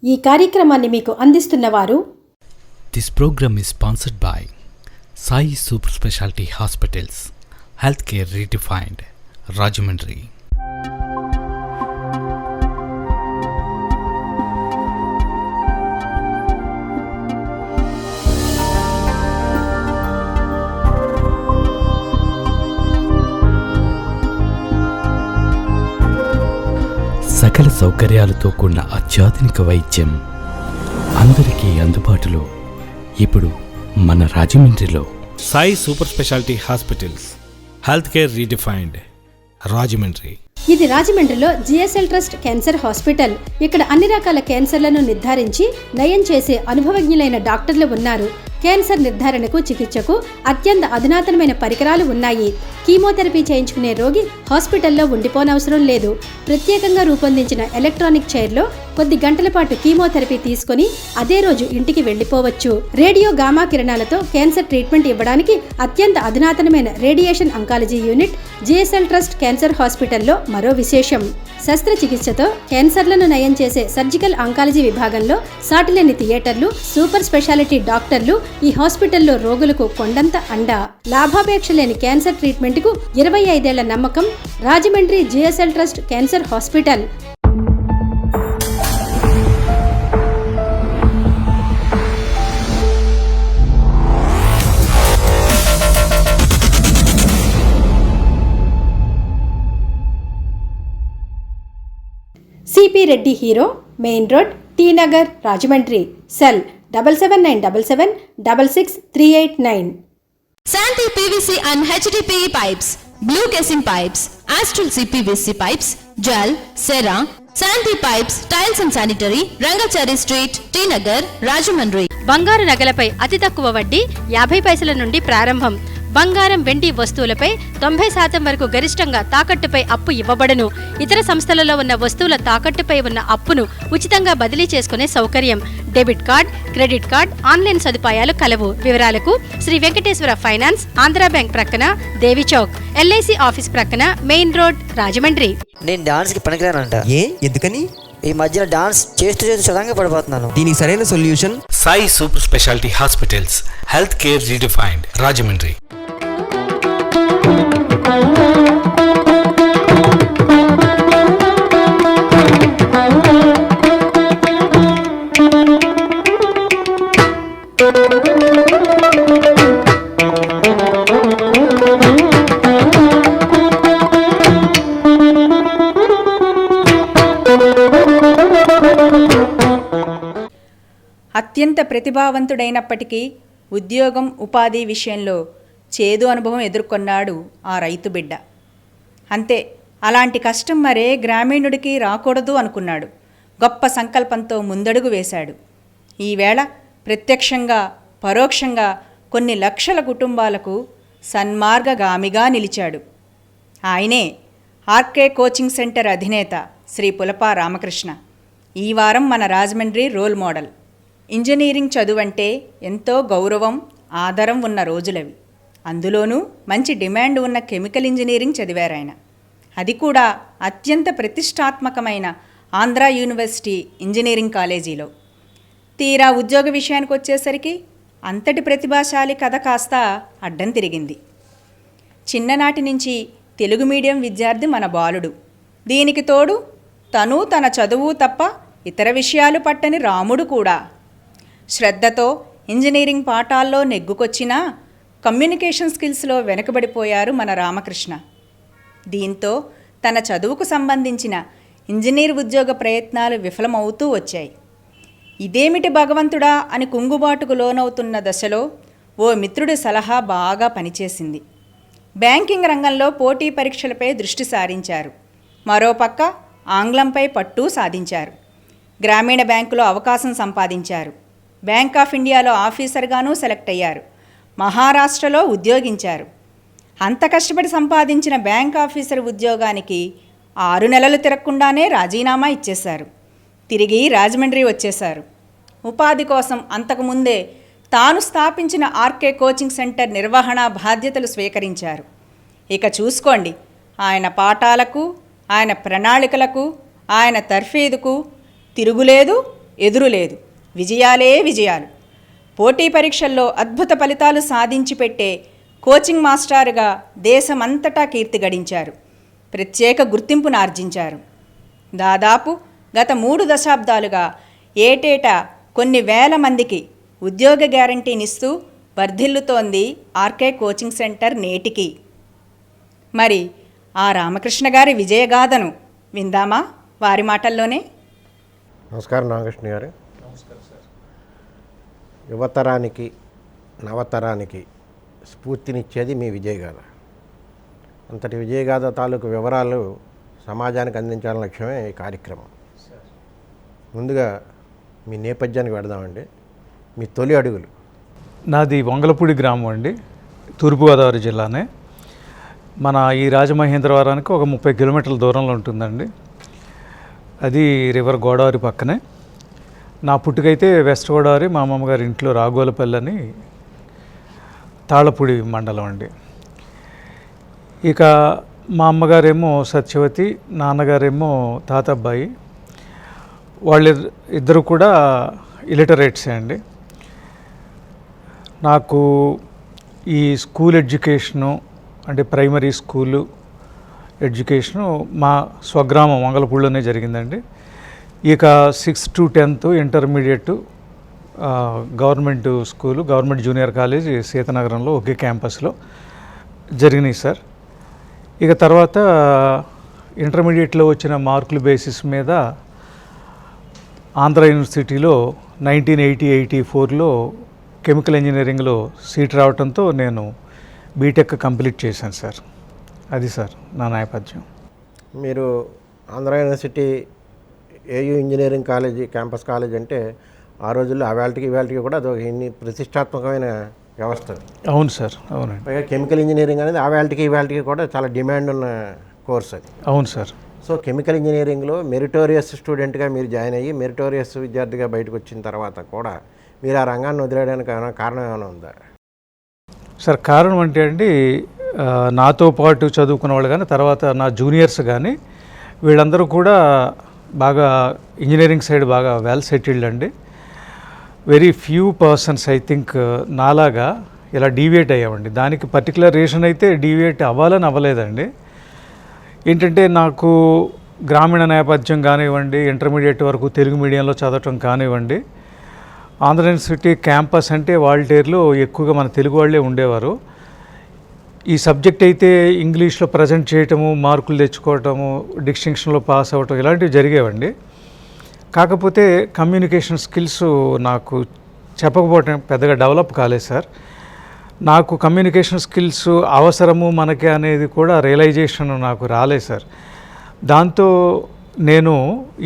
ఈ కార్యక్రమాన్ని మీకు అందిస్తున్నవారు This program is sponsored by Sai Super Specialty Hospitals, Healthcare Redefined, Rajahmundry. సకల సౌకర్యాలతో కూడిన అత్యాధునిక వైద్యం అందరికీ అందుబాటులో ఇప్పుడు మన రాజమండ్రిలో Sai super speciality hospitals, health care redefined, Rajahmundry. ఇది రాజమండ్రిలో జిఎస్ఎల్ ట్రస్ట్ క్యాన్సర్ హాస్పిటల్. ఇక్కడ అన్ని రకాల క్యాన్సర్లను నిర్ధారించి నయం చేసే అనుభవజ్ఞులైన డాక్టర్లు ఉన్నారు. క్యాన్సర్ నిర్ధారణకు, చికిత్సకు అత్యంత అధునాతనమైన పరికరాలు ఉన్నాయి. కీమోథెరపీ చేయించుకునే రోగి హాస్పిటల్లో ఉండిపోనవసరం లేదు. ప్రత్యేకంగా రూపొందించిన ఎలక్ట్రానిక్ చైర్లో కొద్ది గంటల పాటు కీమోథెరపీ తీసుకుని అదే రోజు ఇంటికి వెళ్లిపోవచ్చు. రేడియో గామా కిరణాలతో క్యాన్సర్ ట్రీట్మెంట్ ఇవ్వడానికి అత్యంత అధునాతనమైన radiation oncology unit GSL trust cancer హాస్పిటల్లో మరో విశేషం. శస్త్రచికిత్సతో క్యాన్సర్లను నయం చేసే సర్జికల్ అంకాలజీ విభాగంలో సాటిలేని థియేటర్లు, సూపర్ స్పెషాలిటీ డాక్టర్లు ఈ హాస్పిటల్లో రోగులకు కొండంత అండ. లాభాపేక్ష లేని క్యాన్సర్ ట్రీట్మెంట్ కు 25 ఏళ్ల నమ్మకం. Rajahmundry GSL trust cancer hospital. CP Reddy hero, main road, T Nagar, Rajahmundry. Cell 7797766389. Santi PVC and HDPE pipes, blue casing pipes, Astral CPVC pipes, gel, Cera, Santi pipes, tiles and sanitary, Rangachari Street, T Nagar, Rajahmundry. బంగారు నగలపై అతి తక్కువ వడ్డీ 50 పైసల నుండి ప్రారంభం. బంగారం, వెండి వస్తువులపై 90% వరకు గరిష్టంగా తాకట్టుపై అప్పు ఇవ్వబడును. ఇతర సంస్థలలో ఉన్న వస్తువుల తాకట్టుపై ఉన్న అప్పును ఉచితంగా బదిలీ చేసుకునే సౌకర్యం. Debit card, credit card, online సదుపాయాలు కలవు. వివరాలకు శ్రీ వెంకటేశ్వర ఫైనాన్స్, ఆంధ్రా బ్యాంక్ ప్రక్కన, దేవి చౌక్, ఎల్ఐసి ఆఫీస్ ప్రక్కన, మెయిన్ రోడ్, రాజమండ్రి. నేను డాన్స్ కి పనికిరానంట. ఎందుకని? ఈ మధ్యలో డాన్స్ చేస్తూ సడన్గా పడిపోతున్నాను. దీనికి సరైన solution Sai super speciality hospitals, health care redefined, Rajahmundry. అత్యంత ప్రతిభావంతుడైనప్పటికీ ఉద్యోగం, ఉపాధి విషయంలో చేదు అనుభవం ఎదుర్కొన్నాడు ఆ రైతు బిడ్డ. అంతే, అలాంటి కష్టం మరే గ్రామీణుడికి రాకూడదు అనుకున్నాడు. గొప్ప సంకల్పంతో ముందడుగు వేశాడు. ఈవేళ ప్రత్యక్షంగా, పరోక్షంగా కొన్ని లక్షల కుటుంబాలకు సన్మార్గగామిగా నిలిచాడు. ఆయనే ఆర్కే కోచింగ్ సెంటర్ అధినేత శ్రీ పులప రామకృష్ణ. ఈ వారం మన రాజమండ్రి రోల్ మోడల్. ఇంజనీరింగ్ చదువంటే ఎంతో గౌరవం, ఆదరం ఉన్న రోజులవి. అందులోనూ మంచి డిమాండ్ ఉన్న కెమికల్ ఇంజనీరింగ్ చదివారాయన. అది కూడా అత్యంత ప్రతిష్టాత్మకమైన ఆంధ్రా యూనివర్సిటీ ఇంజనీరింగ్ కాలేజీలో. తీరా ఉద్యోగ విషయానికి వచ్చేసరికి అంతటి ప్రతిభాశాలి కథ కాస్త అడ్డం తిరిగింది. చిన్ననాటి నుంచి తెలుగు మీడియం విద్యార్థి మన బాలుడు. దీనికి తోడు తను తన చదువు తప్ప ఇతర విషయాలు పట్టని రాముడు కూడా. శ్రద్ధతో ఇంజనీరింగ్ పాఠాల్లో నెగ్గుకొచ్చినా కమ్యూనికేషన్ స్కిల్స్లో వెనుకబడిపోయారు మన రామకృష్ణ. దీంతో తన చదువుకు సంబంధించిన ఇంజనీర్ ఉద్యోగ ప్రయత్నాలు విఫలమవుతూ వచ్చాయి. ఇదేమిటి భగవంతుడా అని కుంగుబాటుకు లోనవుతున్న దశలో ఓ మిత్రుడి సలహా బాగా పనిచేసింది. బ్యాంకింగ్ రంగంలో పోటీ పరీక్షలపై దృష్టి సారించారు. మరోపక్క ఆంగ్లంపై పట్టు సాధించారు. గ్రామీణ బ్యాంకులో అవకాశం సంపాదించారు. బ్యాంక్ ఆఫ్ ఇండియాలో ఆఫీసర్గానూ సెలెక్ట్ అయ్యారు. మహారాష్ట్రలో ఉద్యోగించారు. అంత కష్టపడి సంపాదించిన బ్యాంక్ ఆఫీసర్ ఉద్యోగానికి 6 నెలలు తిరగకుండానే రాజీనామా ఇచ్చేశారు. తిరిగి రాజమండ్రి వచ్చేశారు. ఉపాధి కోసం అంతకుముందే తాను స్థాపించిన ఆర్కే కోచింగ్ సెంటర్ నిర్వహణ బాధ్యతలు స్వీకరించారు. ఇక చూసుకోండి, ఆయన పాఠాలకు, ఆయన ప్రణాళికలకు, ఆయన తర్ఫీదుకు తిరుగులేదు, ఎదురు లేదు. విజయాలే విజయాలు. పోటీ పరీక్షల్లో అద్భుత ఫలితాలు సాధించి పెట్టే కోచింగ్ మాస్టారుగా దేశమంతటా కీర్తి గడించారు. ప్రత్యేక గుర్తింపును ఆర్జించారు. దాదాపు గత 3 దశాబ్దాలుగా ఏటేటా కొన్ని వేల మందికి ఉద్యోగ గ్యారంటీనిస్తూ వర్ధిల్లుతోంది ఆర్కే కోచింగ్ సెంటర్ నేటికి. మరి ఆ రామకృష్ణ గారి విజయగాథను విందామా వారి మాటల్లోనే? నమస్కారం రామకృష్ణ గారు. యువతరానికి నవతరానికి స్ఫూర్తినిచ్చేది మీ విజయగాథ. అంతటి విజయగాథ తాలూకు వివరాలు సమాజానికి అందించాలని లక్ష్యమే ఈ కార్యక్రమం. ముందుగా మీ నేపథ్యానికి వెడదామండి. మీ తొలి అడుగులు. నాది వంగలపూడి గ్రామం అండి, తూర్పుగోదావరి జిల్లానే. మన ఈ రాజమహేంద్రవరానికి ఒక 30 కిలోమీటర్ల దూరంలో ఉంటుందండి. అది రివర్ గోదావరి పక్కనే. నా పుట్టుకైతే వెస్ట్ గోదావరి, మా అమ్మమ్మగారి ఇంట్లో రాఘోలపల్లి అని తాళ్ళపూడి మండలం అండి. ఇక మా అమ్మగారేమో సత్యవతి, నాన్నగారేమో తాతబ్బాయి. ఇద్దరు కూడా ఇలిటరేట్సే అండి. నాకు ఈ స్కూల్ ఎడ్యుకేషను అంటే ప్రైమరీ స్కూలు ఎడ్యుకేషను మా స్వగ్రామం వంగలపూడిలోనే జరిగిందండి. ఇక 6th to 10th intermediate government school, government junior college సీతనగరంలో ఒకే క్యాంపస్లో జరిగినాయి సార్. ఇక తర్వాత ఇంటర్మీడియట్లో వచ్చిన మార్కుల బేసిస్ మీద ఆంధ్ర యూనివర్సిటీలో 1980-84లో కెమికల్ ఇంజనీరింగ్లో సీట్ రావడంతో నేను బీటెక్ కంప్లీట్ చేశాను సార్. అది సార్ నా నేపథ్యం. మీరు Andhra university AU engineering college, campus college అంటే ఆ రోజుల్లో ఇవాళకి కూడా అదొక ఇన్ని ప్రతిష్టాత్మకమైన వ్యవస్థ. అవును సార్, అవునండి. పైగా కెమికల్ ఇంజనీరింగ్ అనేది ఇవాళకి కూడా చాలా డిమాండ్ ఉన్న కోర్స్ అది. అవును సార్. సో కెమికల్ ఇంజనీరింగ్లో మెరిటోరియస్ స్టూడెంట్గా మీరు జాయిన్ అయ్యి మెరిటోరియస్ విద్యార్థిగా బయటకు వచ్చిన తర్వాత కూడా మీరు ఆ రంగాన్ని వదిలేయడానికి కారణం ఏమైనా ఉందా సార్? కారణం అంటే అండి, నాతో పాటు చదువుకున్న వాళ్ళు కానీ తర్వాత నా జూనియర్స్ కానీ వీళ్ళందరూ కూడా బాగా ఇంజనీరింగ్ సైడ్ బాగా వెల్ సెటిల్డ్ అండి. Very few persons I think నాలాగా ఇలా డీవియేట్ అయ్యామండి. దానికి పర్టికులర్ రీజన్ అయితే డీవియేట్ అవ్వాలని అవ్వలేదండి. ఏంటంటే నాకు గ్రామీణ నేపథ్యం కానివ్వండి, ఇంటర్మీడియట్ వరకు తెలుగు మీడియంలో చదవటం కానివ్వండి, ఆంధ్ర యూనివర్సిటీ క్యాంపస్ అంటే వాల్టేర్లో ఎక్కువగా మన తెలుగు వాళ్ళే ఉండేవారు. ఈ సబ్జెక్ట్ అయితే ఇంగ్లీష్లో ప్రజెంట్ చేయటము, మార్కులు తెచ్చుకోవటము, డిస్టింక్షన్లో పాస్ అవ్వటం ఇలాంటివి జరిగేవండి. కాకపోతే కమ్యూనికేషన్ స్కిల్స్ నాకు చెప్పకపోవటం పెద్దగా డెవలప్ కాలేదు సార్. నాకు కమ్యూనికేషన్ స్కిల్స్ అవసరము మనకి అనేది కూడా రియలైజేషన్ నాకు రాలేదు సార్. దాంతో నేను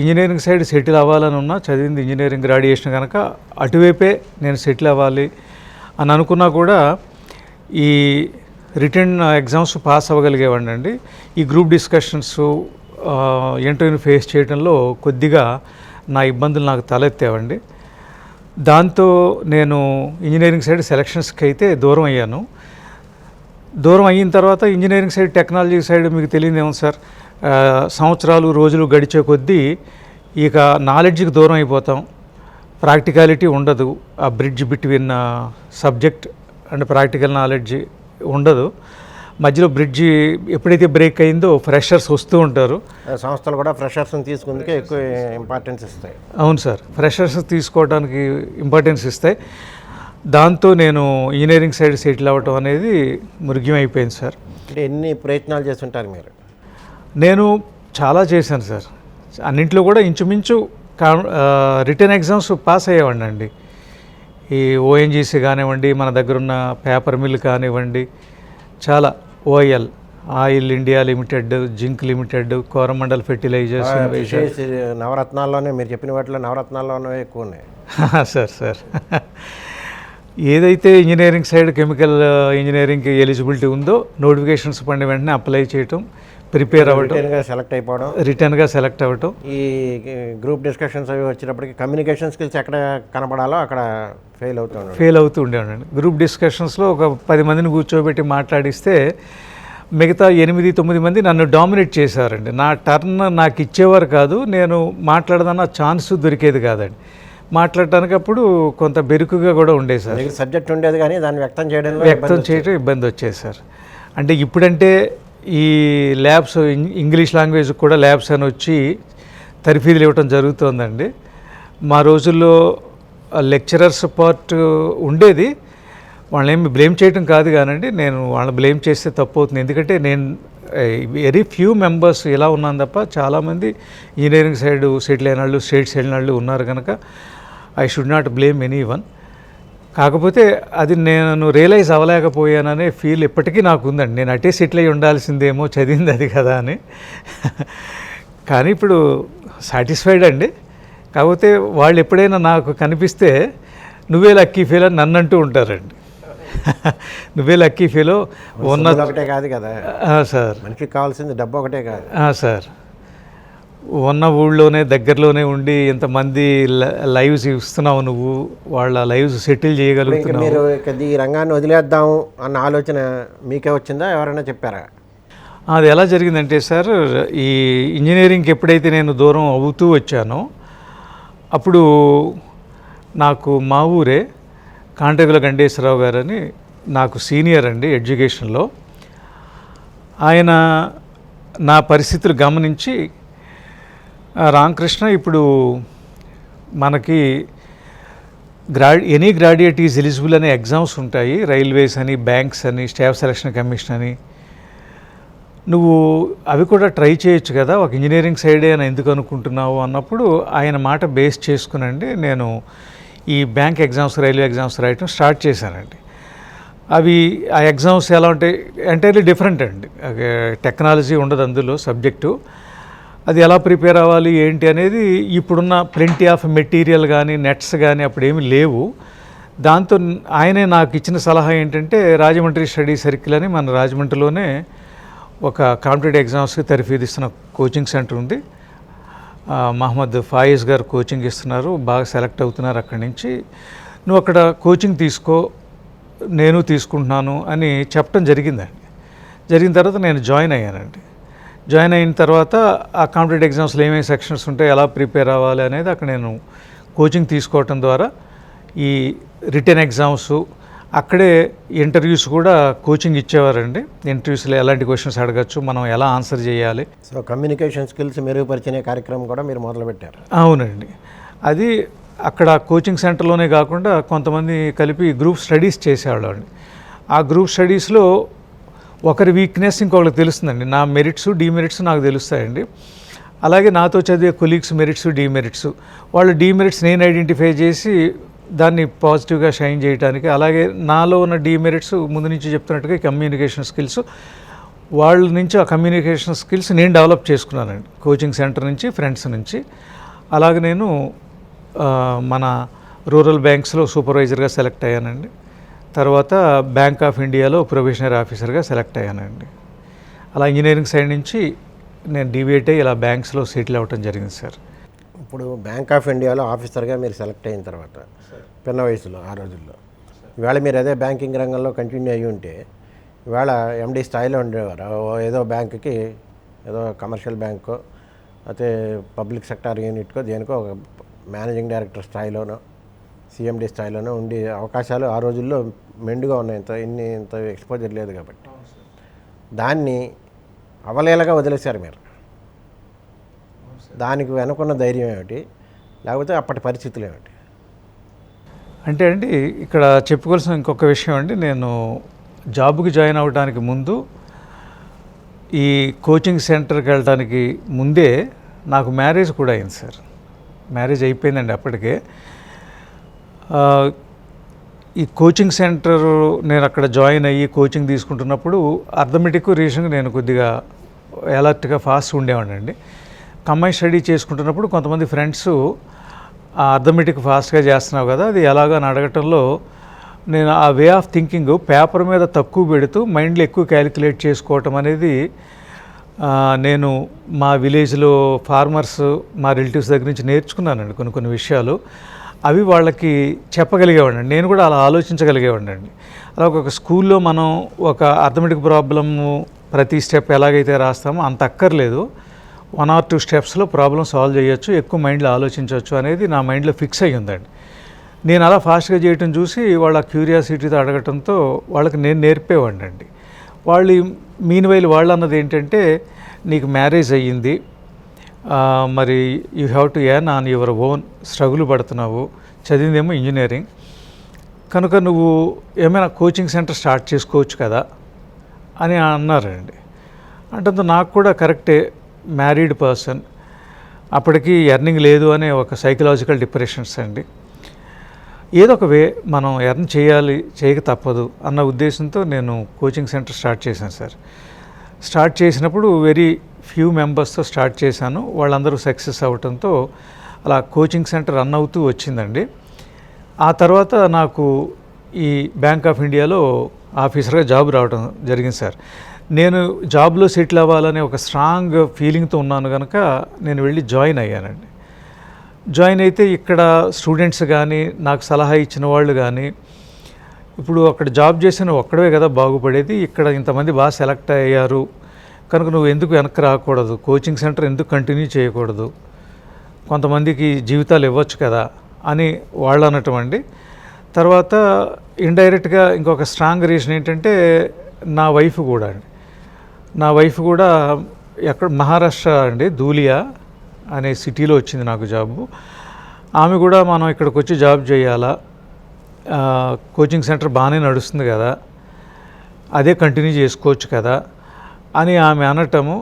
ఇంజనీరింగ్ సైడ్ సెటిల్ అవ్వాలని ఉన్నా, చదివింది ఇంజనీరింగ్ గ్రాడ్యుయేషన్ కనుక అటువైపే నేను సెటిల్ అవ్వాలి అని అనుకున్నా కూడా ఈ రిటర్న్ ఎగ్జామ్స్ పాస్ అవ్వగలిగేవాడిని అండి. ఈ గ్రూప్ డిస్కషన్స్ ఇంటర్వ్యూని ఫేస్ చేయడంలో కొద్దిగా నా ఇబ్బందులు నాకు తలెత్తేవండి. దాంతో నేను ఇంజనీరింగ్ సైడ్ సెలక్షన్స్కి అయితే దూరం అయ్యాను. దూరం అయిన తర్వాత ఇంజనీరింగ్ సైడ్, టెక్నాలజీ సైడ్ మీకు తెలియదేమో సార్, సంవత్సరాలు రోజులు గడిచే కొద్దీ ఇక నాలెడ్జ్కి దూరం అయిపోతాం. ప్రాక్టికాలిటీ ఉండదు. ఆ bridge between subject and practical knowledge ఉండదు. మధ్యలో బ్రిడ్జి ఎప్పుడైతే బ్రేక్ అయిందో ఫ్రెషర్స్ వస్తూ ఉంటారు. సంస్థలు కూడా ఫ్రెషర్స్ని తీసుకుందుకే ఎక్కువ ఇంపార్టెన్స్ ఇస్తాయి. అవును సార్, ఫ్రెషర్స్ తీసుకోవడానికి ఇంపార్టెన్స్ ఇస్తాయి. దాంతో నేను ఇంజనీరింగ్ సైడ్ సెటిల్ అవ్వటం అనేది మురిగ్యం అయిపోయింది సార్. అంటే ఎన్ని ప్రయత్నాలు చేస్తుంటారు మీరు? నేను చాలా చేశాను సార్. అన్నింటిలో కూడా ఇంచుమించు రిటర్న్ ఎగ్జామ్స్ పాస్ అయ్యేవాడిని అండి. ఈ ఓఎన్జీసీ కానివ్వండి, మన దగ్గరున్న పేపర్ మిల్ కానివ్వండి, చాలా OL, oil India limited, zinc limited, Coromandel fertilisers, నవరత్నాల్లోనే మీరు చెప్పిన వాటిలో నవరత్నాల్లోనే ఎక్కువ ఉన్నాయి సార్. ఏదైతే ఇంజనీరింగ్ సైడ్ కెమికల్ ఇంజనీరింగ్కి ఎలిజిబిలిటీ ఉందో నోటిఫికేషన్స్ పడిన వెంటనే అప్లై చేయటం, ప్రిపేర్ అవ్వటం, రిటర్న్గా సెలెక్ట్ అవ్వటం. ఈ గ్రూప్ డిస్కషన్స్ అవి వచ్చినప్పటికి కమ్యూనికేషన్ స్కిల్స్ ఎక్కడ కనపడాలో అక్కడ ఫెయిల్ అవుతూ ఉండేవాడండి. గ్రూప్ డిస్కషన్స్లో ఒక 10 మందిని కూర్చోబెట్టి మాట్లాడిస్తే మిగతా 8-9 మంది నన్ను డామినేట్ చేశారండి. నా టర్న్ నాకు ఇచ్చేవారు కాదు, నేను మాట్లాడదన్న ఛాన్స్ దొరికేది కాదండి. మాట్లాడటానికి అప్పుడు కొంత బెరుకుగా కూడా ఉండేది సార్. సబ్జెక్ట్ ఉండేది కానీ దాన్ని వ్యక్తం చేయడం ఇబ్బంది వచ్చేది సార్. అంటే ఇప్పుడంటే ఈ ల్యాబ్స్ ఇంగ్లీష్ లాంగ్వేజ్ కూడా ల్యాబ్స్ అని వచ్చి తర్ఫీదులు ఇవ్వటం జరుగుతుందండి. మా రోజుల్లో లెక్చరర్స్ పార్ట్ ఉండేది, వాళ్ళేమి బ్లేమ్ చేయటం కాదు కానండి, నేను వాళ్ళని బ్లేమ్ చేస్తే తప్పు అవుతుంది. ఎందుకంటే నేను వెరీ ఫ్యూ మెంబర్స్ ఇలా ఉన్నాను తప్ప చాలామంది ఇంజనీరింగ్ సైడ్ సెటిల్ అయిన వాళ్ళు, స్టేట్స్ వెళ్ళిన వాళ్ళు ఉన్నారు కనుక I should not blame any one. కాకపోతే అది నేను రియలైజ్ అవ్వలేకపోయాననే ఫీల్ ఇప్పటికీ నాకు ఉందండి. నేను అటే సెటిల్ అయ్యి ఉండాల్సిందేమో, చదివింది అది కదా అని. కానీ ఇప్పుడు సాటిస్ఫైడ్ అండి. కాకపోతే వాళ్ళు ఎప్పుడైనా నాకు కనిపిస్తే నువ్వే లక్కీ ఫీల్ అని నన్ను అంటూ ఉంటారండి. నువ్వే లక్కీ ఫీల్ ఉన్న ఒకటే కాదు కదా సార్, మనిషికి కావాల్సింది డబ్బు ఒకటే కాదు సార్. ఉన్న ఊళ్ళోనే దగ్గరలోనే ఉండి ఇంతమంది లైవ్స్ ఇస్తున్నావు, నువ్వు వాళ్ళ లైవ్స్ సెటిల్ చేయగలుగుతున్నావు. మీరు ఈ రంగాన్ని వదిలేద్దాం అన్న ఆలోచన మీకే వచ్చిందా, ఎవరైనా చెప్పారా? అది ఎలా జరిగిందంటే సార్, ఈ ఇంజనీరింగ్కి ఎప్పుడైతే నేను దూరం అవుతూ వచ్చానో అప్పుడు నాకు మా ఊరే కాంట్రేగుల గండేశ్వరరావు గారని నాకు సీనియర్ అండి ఎడ్యుకేషన్లో. ఆయన నా పరిస్థితులు గమనించి, రామకృష్ణ ఇప్పుడు మనకి ఎనీ గ్రాడ్యుయేట్ ఈజ్ ఎలిజిబుల్ అనే ఎగ్జామ్స్ ఉంటాయి, రైల్వేస్ అని, బ్యాంక్స్ అని, స్టాఫ్ సెలక్షన్ కమిషన్ అని, నువ్వు అవి కూడా ట్రై చేయొచ్చు కదా, ఒక ఇంజనీరింగ్ సైడే అని ఎందుకు అనుకుంటున్నావు అన్నప్పుడు ఆయన మాట బేస్ చేసుకునండి నేను ఈ బ్యాంక్ ఎగ్జామ్స్, రైల్వే ఎగ్జామ్స్ రాయటం స్టార్ట్ చేశానండి. అవి ఆ ఎగ్జామ్స్ ఎలా ఉంటాయి, ఎంటైర్లీ డిఫరెంట్ అండి. టెక్నాలజీ ఉండదు అందులో సబ్జెక్టు. అది ఎలా ప్రిపేర్ అవ్వాలి ఏంటి అనేది ఇప్పుడున్న ప్లెంటీ ఆఫ్ మెటీరియల్ కానీ నెట్స్ కానీ అప్పుడు ఏమీ లేవు. దాంతో ఆయనే నాకు ఇచ్చిన సలహా ఏంటంటే, రాజమండ్రి స్టడీ సర్కిల్ అని మన రాజమండ్రిలోనే ఒక కాంపిటేటివ్ ఎగ్జామ్స్కి తర్ఫీదిస్తున్న కోచింగ్ సెంటర్ ఉంది. మహమ్మద్ ఫాయిజ్ గారు కోచింగ్ ఇస్తున్నారు, బాగా సెలెక్ట్ అవుతున్నారు అక్కడి నుంచి. నువ్వు అక్కడ కోచింగ్ తీసుకో, నేను తీసుకుంటున్నాను అని చెప్పడం జరిగిందండి. జరిగిన తర్వాత నేను జాయిన్ అయ్యానండి. జాయిన్ అయిన తర్వాత ఆ కాంపిటేటివ్ ఎగ్జామ్స్లో ఏమేమి సెక్షన్స్ ఉంటాయి, ఎలా ప్రిపేర్ అవ్వాలి అనేది అక్కడ నేను కోచింగ్ తీసుకోవటం ద్వారా ఈ రిటర్న్ ఎగ్జామ్స్, అక్కడే ఇంటర్వ్యూస్ కూడా కోచింగ్ ఇచ్చేవారండి. ఇంటర్వ్యూస్లో ఎలాంటి క్వశ్చన్స్ అడగచ్చు, మనం ఎలా ఆన్సర్ చేయాలి. సో కమ్యూనికేషన్ స్కిల్స్ మెరుగుపరిచే కార్యక్రమం కూడా మీరు మొదలుపెట్టారు? అవునండి. అది అక్కడ కోచింగ్ సెంటర్లోనే కాకుండా కొంతమంది కలిపి గ్రూప్ స్టడీస్ చేసేవాళ్ళు అండి. ఆ గ్రూప్ స్టడీస్లో ఒకరి వీక్నెస్ ఇంకొకరికి తెలుస్తుందండి. నా మెరిట్స్, డీమెరిట్స్ నాకు తెలుస్తాయండి. అలాగే నాతో చదివే కొలీగ్స్ మెరిట్స్, డీమెరిట్స్, వాళ్ళ డీమెరిట్స్ నేను ఐడెంటిఫై చేసి దాన్ని పాజిటివ్గా షైన్ చేయడానికి, అలాగే నాలో ఉన్న డీమెరిట్స్ ముందు నుంచి చెప్తున్నట్టుగా కమ్యూనికేషన్ స్కిల్స్, వాళ్ళ నుంచి ఆ కమ్యూనికేషన్ స్కిల్స్ నేను డెవలప్ చేసుకున్నానండి కోచింగ్ సెంటర్ నుంచి, ఫ్రెండ్స్ నుంచి. అలాగే నేను మన రూరల్ బ్యాంక్స్లో సూపర్వైజర్గా సెలెక్ట్ అయ్యానండి. తర్వాత బ్యాంక్ ఆఫ్ ఇండియాలో ప్రొబేషనరీ ఆఫీసర్గా సెలెక్ట్ అయ్యానండి. అలా ఇంజనీరింగ్ సైడ్ నుంచి నేను డీవియేట్ అయ్యి ఇలా బ్యాంక్స్లో సెటిల్ అవ్వటం జరిగింది సార్. ఇప్పుడు బ్యాంక్ ఆఫ్ ఇండియాలో ఆఫీసర్గా మీరు సెలెక్ట్ అయిన తర్వాత పిన్న వయసులో, ఆ రోజుల్లో, ఇవాళ మీరు అదే బ్యాంకింగ్ రంగంలో కంటిన్యూ అయ్యి ఉంటే ఇవాళ ఎండి స్థాయిలో ఉండేవారు. ఏదో బ్యాంకుకి, ఏదో కమర్షియల్ బ్యాంకో అయితే పబ్లిక్ సెక్టార్ యూనిట్కో దేనికో ఒక మేనేజింగ్ డైరెక్టర్ స్థాయిలోనో, సిఎండి స్థాయిలోనో ఉండే అవకాశాలు ఆ రోజుల్లో మెండుగా ఉన్నాయి. ఇంత ఎక్స్పోజర్ లేదు కాబట్టి దాన్ని అవలేలగా వదిలేశారు మీరు. దానికి వెనుకున్న ధైర్యం ఏమిటి, లేకపోతే అప్పటి పరిస్థితులు ఏమిటి? అంటే అండి, ఇక్కడ చెప్పుకోవాల్సిన ఇంకొక విషయం అండి, నేను జాబ్కి జాయిన్ అవ్వడానికి ముందు, ఈ కోచింగ్ సెంటర్కి వెళ్ళడానికి ముందే నాకు మ్యారేజ్ కూడా అయింది సార్. మ్యారేజ్ అయిపోయిందండి అప్పటికే. ఈ కోచింగ్ సెంటర్ నేను అక్కడ జాయిన్ అయ్యి కోచింగ్ తీసుకుంటున్నప్పుడు అర్థమెటిక్, రీజనింగ్ నేను కొద్దిగా అలర్ట్గా ఫాస్ట్ ఉండేవాడినండి. కంబైన్ స్టడీ చేసుకుంటున్నప్పుడు కొంతమంది ఫ్రెండ్స్ అర్థమెటిక్ ఫాస్ట్గా చేస్తున్నావు కదా, అది ఎలాగని అడగటంలో నేను ఆ వే ఆఫ్ థింకింగ్ పేపర్ మీద తక్కువ పెడుతూ మైండ్లో ఎక్కువ క్యాలిక్యులేట్ చేసుకోవటం అనేది నేను మా విలేజ్లో ఫార్మర్స్, మా రిలేటివ్స్ దగ్గర నుంచి నేర్చుకున్నానండి కొన్ని విషయాలు. అవి వాళ్ళకి చెప్పగలిగేవాడిని, నేను కూడా అలా ఆలోచించగలిగేవాడిని అండి. అలా ఒక స్కూల్లో మనం ఒక అర్థమెటిక్ ప్రాబ్లము ప్రతి స్టెప్ ఎలాగైతే రాస్తామో అంత అక్కర్లేదు, 1 or 2 స్టెప్స్లో ప్రాబ్లం సాల్వ్ చేయొచ్చు, ఎక్కువ మైండ్లో ఆలోచించవచ్చు అనేది నా మైండ్లో ఫిక్స్ అయ్యి ఉందండి. నేను అలా ఫాస్ట్గా చేయటం చూసి వాళ్ళ క్యూరియాసిటీతో అడగటంతో వాళ్ళకి నేను నేర్పేవాడిని అండి. వాళ్ళు మీన్వైల్ వాళ్ళు అన్నది ఏంటంటే, నీకు మ్యారేజ్ అయ్యింది, మరి you have to earn on your own, struggle పడుతున్నావు, చదివిందేమో ఇంజనీరింగ్, కనుక నువ్వు ఏమైనా కోచింగ్ సెంటర్ స్టార్ట్ చేసుకోవచ్చు కదా అని అన్నారండి. అంటే నాకు కూడా కరెక్టే, మ్యారీడ్ పర్సన్, అప్పటికి ఎర్నింగ్ లేదు అనే ఒక సైకలాజికల్ డిప్రెషన్స్ అండి. ఏదో ఒక వే మనం ఎర్న్ చేయాలి, చేయక తప్పదు అన్న ఉద్దేశంతో నేను కోచింగ్ సెంటర్ స్టార్ట్ చేశాను సార్. స్టార్ట్ చేసినప్పుడు వెరీ ఫ్యూ మెంబర్స్తో స్టార్ట్ చేశాను, వాళ్ళందరూ సక్సెస్ అవ్వటంతో అలా కోచింగ్ సెంటర్ రన్ అవుతూ వచ్చిందండి. ఆ తర్వాత నాకు ఈ బ్యాంక్ ఆఫ్ ఇండియాలో ఆఫీసర్గా జాబ్ రావడం జరిగింది సార్. నేను జాబ్లో సెటిల్ అవ్వాలనే ఒక స్ట్రాంగ్ ఫీలింగ్తో ఉన్నాను కనుక నేను వెళ్ళి జాయిన్ అయ్యానండి. జాయిన్ అయితే ఇక్కడ స్టూడెంట్స్ కానీ, నాకు సలహా ఇచ్చిన వాళ్ళు కానీ, ఇప్పుడు అక్కడ జాబ్ చేసిన ఒక్కడే కదా బాగుపడేది, ఇక్కడ ఇంతమంది బాగా సెలెక్ట్ అయ్యారు కనుక నువ్వు ఎందుకు వెనక్కి రాకూడదు, కోచింగ్ సెంటర్ ఎందుకు కంటిన్యూ చేయకూడదు, కొంతమందికి జీవితాలు ఇవ్వచ్చు కదా అని వాళ్ళు అనటం అండి. తర్వాత ఇండైరెక్ట్గా ఇంకొక స్ట్రాంగ్ రీజన్ ఏంటంటే, నా వైఫ్ కూడా ఎక్కడ మహారాష్ట్ర అండి, ధూలియా అనే సిటీలో వచ్చింది నాకు జాబు. ఆమె కూడా మనం ఇక్కడికి వచ్చి జాబ్ చేయాలా, కోచింగ్ సెంటర్ బాగానే నడుస్తుంది కదా, అదే కంటిన్యూ చేసుకోవచ్చు కదా అని ఆమె అనటము,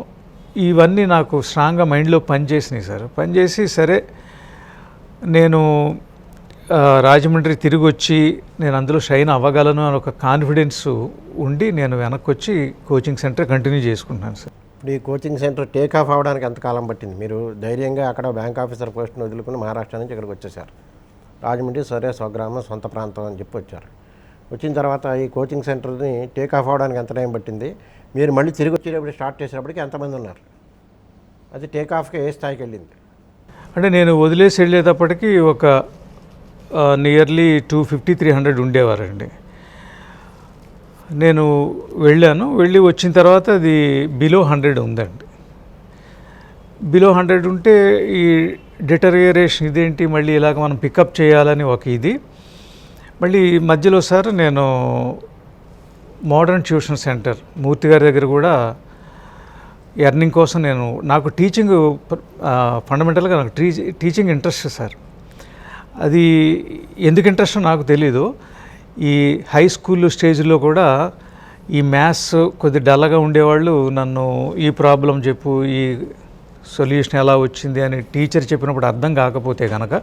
ఇవన్నీ నాకు స్ట్రాంగ్గా మైండ్లో పనిచేసినాయి సార్. పనిచేసి సరే నేను రాజమండ్రి తిరిగి వచ్చి నేను అందులో షైన్ అవ్వగలను అని ఒక కాన్ఫిడెన్స్ ఉండి నేను వెనక్కి వచ్చి కోచింగ్ సెంటర్ కంటిన్యూ చేసుకుంటున్నాను సార్. ఇప్పుడు ఈ కోచింగ్ సెంటర్ టేక్ ఆఫ్ అవ్వడానికి ఎంతకాలం పట్టింది? మీరు ధైర్యంగా అక్కడ బ్యాంక్ ఆఫీసర్ పోస్ట్ని వదులుకుని మహారాష్ట్ర నుంచి ఇక్కడికి వచ్చేసారు. రాజమండ్రి సరే స్వగ్రామం, సొంత ప్రాంతం అని చెప్పి వచ్చారు. వచ్చిన తర్వాత ఈ కోచింగ్ సెంటర్ని టేక్ ఆఫ్ అవ్వడానికి ఎంత టైం పట్టింది? మీరు మళ్ళీ తిరిగి వచ్చేటప్పుడు స్టార్ట్ చేసేటప్పటికి ఎంతమంది ఉన్నారు? అది టేక్ ఆఫ్కి ఏ స్థాయికి వెళ్ళింది? అంటే నేను వదిలేసి వెళ్ళేటప్పటికి ఒక నియర్లీ 250-300 ఉండేవారండి. నేను వెళ్ళి వచ్చిన తర్వాత అది బిలో 100 ఉందండి. బిలో 100 ఉంటే ఈ డిటరియరేషన్ ఇదేంటి, మళ్ళీ ఇలాగ మనం పికప్ చేయాలని ఒక ఇది. మళ్ళీ మధ్యలో సార్ నేను మోడర్న్ ట్యూషన్ సెంటర్ మూర్తి గారి దగ్గర కూడా ఎర్నింగ్ కోసం నాకు టీచింగ్ ఫండమెంటల్గా నాకు టీచింగ్ ఇంట్రెస్ట్ సార్. అది ఎందుకు ఇంట్రెస్ట్ నాకు తెలీదు. ఈ హై స్కూల్ స్టేజ్లో కూడా ఈ మ్యాథ్స్ కొద్ది డల్గా ఉండేవాళ్ళు నన్ను ఈ ప్రాబ్లం చెప్పు, ఈ సొల్యూషన్ ఎలా వచ్చింది అని టీచర్ చెప్పినప్పుడు అర్థం కాకపోతే కనుక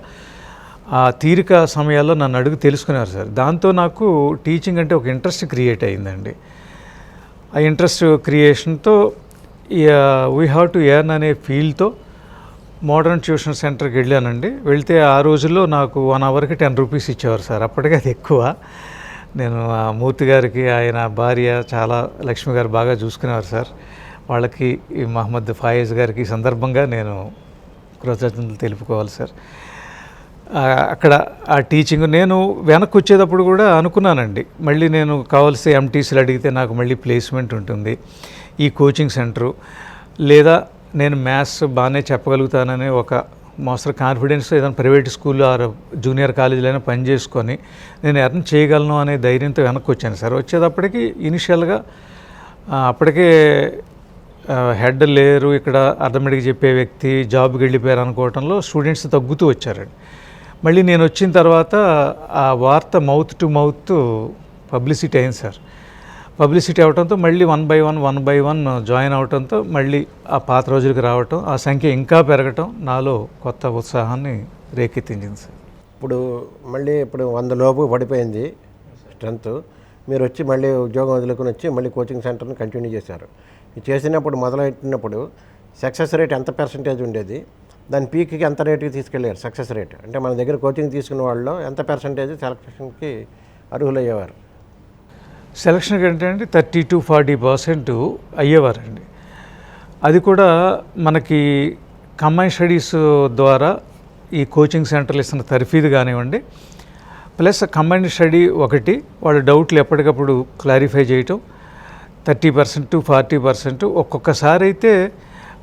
ఆ తీరిక సమయాల్లో నన్ను అడుగు తెలుసుకున్నారు సార్. దాంతో నాకు టీచింగ్ అంటే ఒక ఇంట్రెస్ట్ క్రియేట్ అయిందండి. ఆ ఇంట్రెస్ట్ క్రియేషన్తో వీ హ్యావ్ టు ఎర్న్ అనే ఫీల్డ్తో మోడర్న్ ట్యూషన్ సెంటర్కి వెళ్ళానండి. వెళ్తే ఆ రోజుల్లో నాకు 1 అవర్కి 10 రూపీస్ ఇచ్చేవారు సార్. అప్పటికే అది ఎక్కువ. నేను ఆ మూర్తి గారికి, ఆయన భార్య చాలా లక్ష్మి గారు బాగా చూసుకునేవారు సార్. వాళ్ళకి ఈ మహమ్మద్ ఫాయిజ్ గారికి ఈ సందర్భంగా నేను కృతజ్ఞతలు తెలుపుకోవాలి సార్. అక్కడ ఆ టీచింగ్ నేను వెనక్కి వచ్చేటప్పుడు కూడా అనుకున్నానండి, మళ్ళీ నేను కావాల్సి ఎంటీసీలు అడిగితే నాకు మళ్ళీ ప్లేస్మెంట్ ఉంటుంది, ఈ కోచింగ్ సెంటరు, లేదా నేను మ్యాథ్స్ బాగానే చెప్పగలుగుతానని ఒక మోస్తరు కాన్ఫిడెన్స్ ఏదైనా ప్రైవేట్ స్కూల్లో ఆర్ జూనియర్ కాలేజీలో అయినా పని చేసుకొని నేను ఎర్న్ చేయగలను అనే ధైర్యంతో వెనక్కి వచ్చాను సార్. వచ్చేటప్పటికి ఇనిషియల్గా అప్పటికే హెడ్ లేరు ఇక్కడ, అర్థమెటిక్ చెప్పే వ్యక్తి జాబ్కి వెళ్ళిపోయారు అనుకోవడంలో స్టూడెంట్స్ తగ్గుతూ వచ్చారండి. మళ్ళీ నేను వచ్చిన తర్వాత ఆ వార్త మౌత్ టు మౌత్ పబ్లిసిటీ అయింది సార్. పబ్లిసిటీ అవడంతో మళ్ళీ 1 by 1 జాయిన్ అవడంతో మళ్ళీ ఆ పాత రోజులకు రావటం, ఆ సంఖ్య ఇంకా పెరగటం నాలో కొత్త ఉత్సాహాన్ని రేకెత్తించింది సార్. ఇప్పుడు 100 లోపు పడిపోయింది స్ట్రెంత్. మీరు వచ్చి మళ్ళీ ఉద్యోగం వదులుకొని వచ్చి మళ్ళీ కోచింగ్ సెంటర్ని కంటిన్యూ చేశారు. ఇది చేసినప్పుడు మొదలెట్టినప్పుడు సక్సెస్ రేట్ ఎంత పర్సెంటేజ్ ఉండేది? దాని పీక్కి ఎంత రేటుకి తీసుకెళ్ళారు సక్సెస్ రేట్? అంటే మన దగ్గర కోచింగ్ తీసుకున్న వాళ్ళలో ఎంత పర్సెంటేజ్ సెలక్షన్కి అర్హులయ్యేవారు? సెలక్షన్ అంటే అండి 30-40% అయ్యేవారండి. అది కూడా మనకి కంబైన్ స్టడీస్ ద్వారా ఈ కోచింగ్ సెంటర్లు ఇస్తున్న తర్ఫీదు కానివ్వండి, ప్లస్ కంబైన్ స్టడీ ఒకటి, వాళ్ళ డౌట్లు ఎప్పటికప్పుడు క్లారిఫై చేయటం, 30% to 40%, ఒక్కొక్కసారి అయితే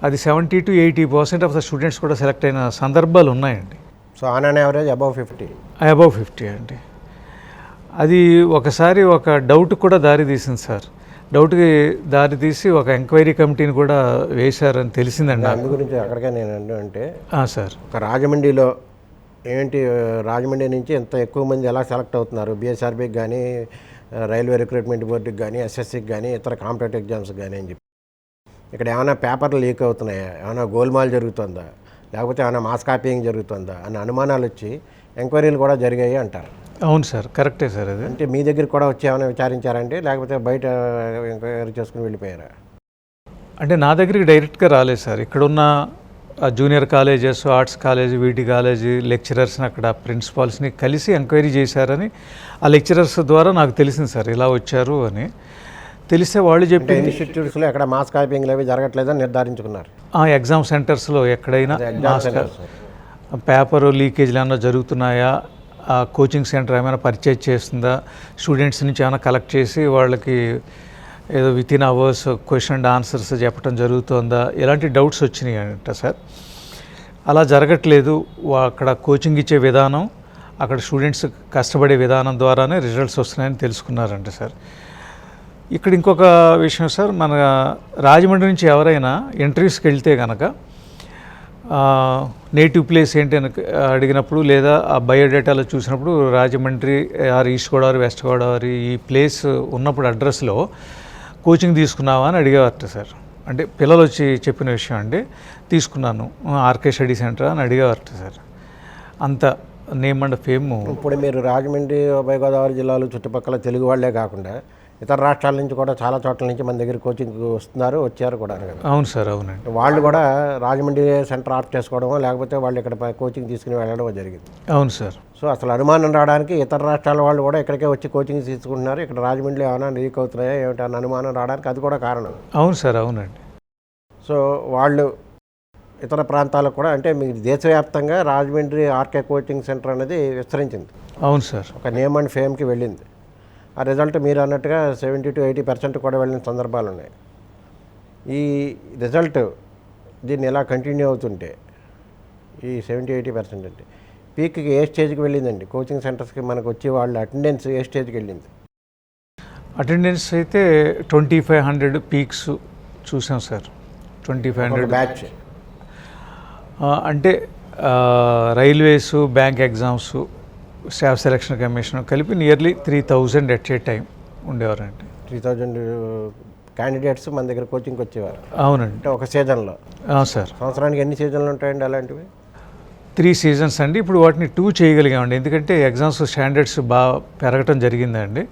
అది 70 to 80% ఆఫ్ ద స్టూడెంట్స్ కూడా సెలెక్ట్ అయిన సందర్భాలు ఉన్నాయండి. So on an average above 50. Above 50 అండి. అది ఒకసారి ఒక డౌట్ కూడా దారి తీసింది సార్. డౌట్కి దారి తీసి ఒక ఎంక్వైరీ కమిటీని కూడా వేశారని తెలిసిందండి. అందు గురించి అక్కడికే నేను అంటే సార్, ఒక రాజమండ్రిలో ఏంటి, రాజమండ్రి నుంచి ఎంత ఎక్కువ మంది ఎలా సెలెక్ట్ అవుతున్నారు, బిఎస్ఆర్బికి కానీ, రైల్వే రిక్రూట్మెంట్ బోర్డుకి కానీ, ఎస్ఎస్సికి కానీ, ఇతర కాంపిటేటివ్ ఎగ్జామ్స్కి కానీ అని చెప్పి ఇక్కడ ఏమైనా పేపర్లు లీక్ అవుతున్నాయా, ఏమైనా గోల్మాల్ జరుగుతుందా, లేకపోతే ఏమైనా మాస్ కాపీయింగ్ జరుగుతుందా అన్న అనుమానాలు వచ్చి ఎంక్వైరీలు కూడా జరిగాయి అంటారు. అవును సార్, కరెక్టే సార్. అది అంటే మీ దగ్గరికి కూడా వచ్చి ఏమైనా విచారించారంటే, లేకపోతే బయట ఎంక్వైరీ చేసుకుని వెళ్ళిపోయారా? అంటే నా దగ్గరికి డైరెక్ట్గా రాలేదు సార్. ఇక్కడున్న జూనియర్ కాలేజెస్, ఆర్ట్స్ కాలేజ్, వీటి కాలేజీ లెక్చరర్స్ని, అక్కడ ప్రిన్సిపాల్స్ని కలిసి ఎంక్వైరీ చేశారని ఆ లెక్చరర్స్ ద్వారా నాకు తెలిసింది సార్, ఇలా వచ్చారు అని తెలిస్తే వాళ్ళు చెప్పి ఇన్స్టిట్యూట్స్లో ఎక్కడ మాస్ కాపీయింగ్లు అవి జరగట్లేదని నిర్ధారించుకున్నారు. ఎగ్జామ్ సెంటర్స్లో ఎక్కడైనా పేపర్ లీకేజ్లు ఏమైనా జరుగుతున్నాయా, కోచింగ్ సెంటర్ ఏమైనా పర్చేజ్ చేస్తుందా, స్టూడెంట్స్ నుంచి ఏమైనా కలెక్ట్ చేసి వాళ్ళకి ఏదో with in hours question and answers చెప్పడం జరుగుతుందా, ఇలాంటి డౌట్స్ వచ్చినాయి అంట సార్. అలా జరగట్లేదు. అక్కడ కోచింగ్ ఇచ్చే విధానం, అక్కడ స్టూడెంట్స్ కష్టపడే విధానం ద్వారానే రిజల్ట్స్ వస్తున్నాయని తెలుసుకున్నారంట సార్. ఇక్కడ ఇంకొక విషయం సార్, మన రాజమండ్రి నుంచి ఎవరైనా ఇంటర్వ్యూస్కి వెళ్తే కనుక నేటివ్ ప్లేస్ ఏంటి అని అడిగినప్పుడు, లేదా ఆ బయోడేటాలో చూసినప్పుడు Rajahmundry or east Godavari, west Godavari ఈ ప్లేస్ ఉన్నప్పుడు అడ్రస్లో కోచింగ్ తీసుకున్నావా అని అడిగేవారట సార్. అంటే పిల్లలు వచ్చి చెప్పిన విషయం అండి, తీసుకున్నాను ఆర్కే స్టడీ సెంటర్ అని అడిగేవారట సార్. అంత నేమ్ అండ్ ఫేమ్. ఇప్పుడు మీరు రాజమండ్రి, ఉభయ గోదావరి జిల్లాలు చుట్టుపక్కల తెలుగు వాళ్ళే కాకుండా ఇతర రాష్ట్రాల నుంచి కూడా చాలా చోట్ల నుంచి మన దగ్గర కోచింగ్ వస్తున్నారు, వచ్చారు కూడా కదా. అవును సార్, అవునండి. వాళ్ళు కూడా రాజమండ్రి సెంటర్ ఆఫ్ చేసుకోవడమో, లేకపోతే వాళ్ళు ఇక్కడ కోచింగ్ తీసుకుని వెళ్ళడం జరిగింది. అవును సార్. సో అసలు అనుమానం రావడానికి ఇతర రాష్ట్రాల వాళ్ళు కూడా ఇక్కడికే వచ్చి కోచింగ్ తీసుకుంటున్నారు, ఇక్కడ రాజమండ్రిలో ఏమైనా లీక్ అవుతున్నాయా ఏమిటి అన్న అనుమానం రావడానికి అది కూడా కారణం. అవును సార్, అవునండి. సో వాళ్ళు ఇతర ప్రాంతాలకు కూడా, అంటే మీకు దేశవ్యాప్తంగా రాజమండ్రి ఆర్కే కోచింగ్ సెంటర్ అనేది విస్తరించింది. అవును సార్. ఒక నేమ్ అండ్ ఫేమ్కి వెళ్ళింది. ఆ రిజల్ట్ మీరు అన్నట్టుగా 70 to 80% కూడా వెళ్ళిన సందర్భాలు ఉన్నాయి. ఈ రిజల్ట్ దీన్ని ఎలా కంటిన్యూ అవుతుంటే ఈ 70-80% అంటే పీక్కి ఏ స్టేజ్కి వెళ్ళిందండి? కోచింగ్ సెంటర్స్కి మనకు వచ్చి వాళ్ళ అటెండెన్స్ ఏ స్టేజ్కి వెళ్ళింది? అటెండెన్స్ అయితే 2500 పీక్స్ చూసాం సార్. 2500 బ్యాచ్ అంటే railways, bank exams, staff selection commission కలిపి నియర్లీ 3000 ఎట్ ఏ టైం ఉండేవారండి. 3000 క్యాండిడేట్స్ మన దగ్గర కోచింగ్కి వచ్చేవారు. అవునండి. అంటే ఒక సీజన్లో. సార్. సంవత్సరానికి ఎన్ని సీజన్లు ఉంటాయండి అలాంటివి? 3 సీజన్స్ అండి. ఇప్పుడు వాటిని 2 చేయగలిగామండి, ఎందుకంటే ఎగ్జామ్స్ స్టాండర్డ్స్ బాగా పెరగటం జరిగిందండి.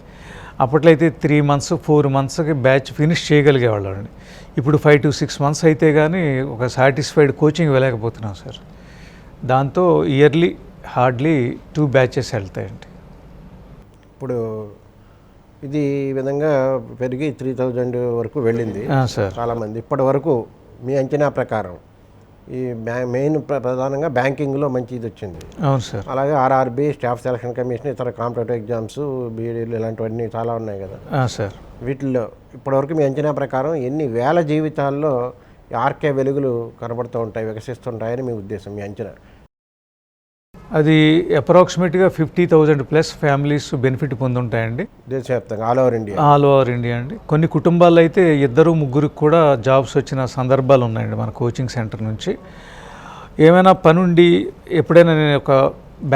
అప్పట్లో అయితే 3 months 4 monthsకి బ్యాచ్ ఫినిష్ చేయగలిగేవాళ్ళం అండి. ఇప్పుడు 5 to 6 months అయితే కానీ ఒక సాటిస్ఫైడ్ కోచింగ్ వెళ్ళలేకపోతున్నాం సార్. దాంతో ఇయర్లీ హార్డ్లీ 2 batches వెళ్తాయండి. ఇప్పుడు ఇది ఈ విధంగా పెరిగి 3000 వరకు వెళ్ళింది సార్. చాలామంది ఇప్పటి వరకు మీ అంచనా ప్రకారం ఈ మెయిన్ ప్రధానంగా బ్యాంకింగ్లో మంచి ఇది వచ్చింది. అవును సార్. అలాగే ఆర్ఆర్బి, స్టాఫ్ సెలక్షన్ కమిషన్, ఇతర కాంపిటేటివ్ ఎగ్జామ్స్, బీఈడీలు ఇలాంటివన్నీ చాలా ఉన్నాయి కదా సార్. వీటిల్లో ఇప్పటివరకు మీ అంచనా ప్రకారం ఎన్ని వేల జీవితాల్లో ఆర్కే వెలుగులు కనబడుతూ ఉంటాయి, వికసిస్తుంటాయని మీ ఉద్దేశం, మీ అంచనా? అది అప్రాక్సిమేట్గా 50,000+ ఫ్యామిలీస్ బెనిఫిట్ పొందుంటాయండి దేశవ్యాప్తంగా, all over India. All over India అండి. కొన్ని కుటుంబాల్లో అయితే 2-3 కూడా జాబ్స్ వచ్చిన సందర్భాలు ఉన్నాయండి మన కోచింగ్ సెంటర్ నుంచి. ఏమైనా పనుండి ఎప్పుడైనా నేను ఒక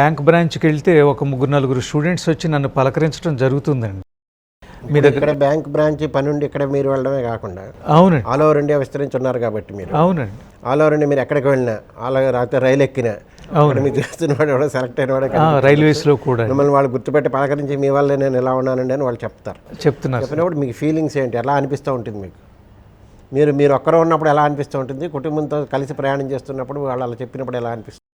బ్యాంక్ బ్రాంచ్కి వెళ్తే ఒక 3-4 స్టూడెంట్స్ వచ్చి నన్ను పలకరించడం జరుగుతుందండి. మీ దగ్గర బ్యాంక్ బ్రాంచ్ పని ఉండి ఇక్కడ మీరు వెళ్ళడమే కాకుండా, అవునండి, ఆల్ ఓవర్ ఇండియా విస్తరించున్నారు కాబట్టి మీరు. అవునండి. ఆల్ ఓవర్ ఇండియా మీరు ఎక్కడికి వెళ్ళినా, అలాగే రాత్రి రైలు ఎక్కినా, అవును, మీరు చేస్తున్నవాడు కూడా సెలెక్ట్ అయిన వాడే, రైల్వేస్లో కూడా మిమ్మల్ని వాళ్ళు గుర్తుపెట్టి పలకరించి మీ వల్ల నేను ఎలా ఉన్నానండి అని వాళ్ళు చెప్తున్నారు. చెప్పినప్పుడు మీకు ఫీలింగ్స్ ఏంటి, ఎలా అనిపిస్తూ ఉంటుంది మీకు? మీరు ఒక్కరో ఉన్నప్పుడు ఎలా అనిపిస్తూ ఉంటుంది, కుటుంబంతో కలిసి ప్రయాణం చేస్తున్నప్పుడు వాళ్ళు అలా చెప్పినప్పుడు ఎలా అనిపిస్తుంది?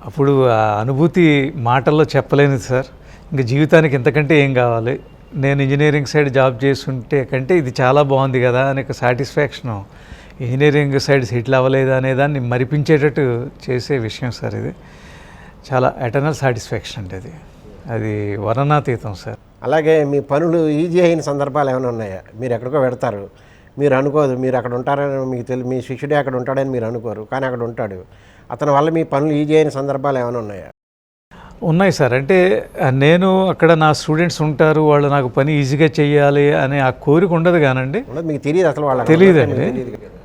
అప్పుడు ఆ అనుభూతి మాటల్లో చెప్పలేనిది సార్. ఇంకా జీవితానికి ఇంతకంటే ఏం కావాలి? నేను ఇంజనీరింగ్ సైడ్ జాబ్ చేస్తుంటే కంటే ఇది చాలా బాగుంది కదా అనే ఒక సాటిస్ఫాక్షను. ఇంజనీరింగ్ సైడ్ సెటిల్ అవ్వలేదా అనే దాన్ని మరిపించేటట్టు చేసే విషయం సార్ ఇది. చాలా ఎటర్నల్ సాటిస్ఫాక్షన్ అంటే అది వర్ణనాతీతం సార్. అలాగే మీ పనులు ఈజీ అయిన సందర్భాలు ఏమైనా ఉన్నాయా? మీరు ఎక్కడికో పెడతారు, మీరు అనుకోదు, మీరు అక్కడ ఉంటారని మీకు తెలియదు, మీ శిష్యుడే అక్కడ ఉంటాడని మీరు అనుకోరు, కానీ అక్కడ ఉంటాడు. అతని వల్ల మీ పనులు ఈజీ అయిన సందర్భాలు ఏమైనా ఉన్నాయా? ఉన్నాయి సార్. అంటే నేను అక్కడ నా స్టూడెంట్స్ ఉంటారు, వాళ్ళు నాకు పని ఈజీగా చేయాలి అనే ఆ కోరిక ఉండదు కానండి. మీకు తెలియదు అసలు వాళ్ళ తెలియదండి.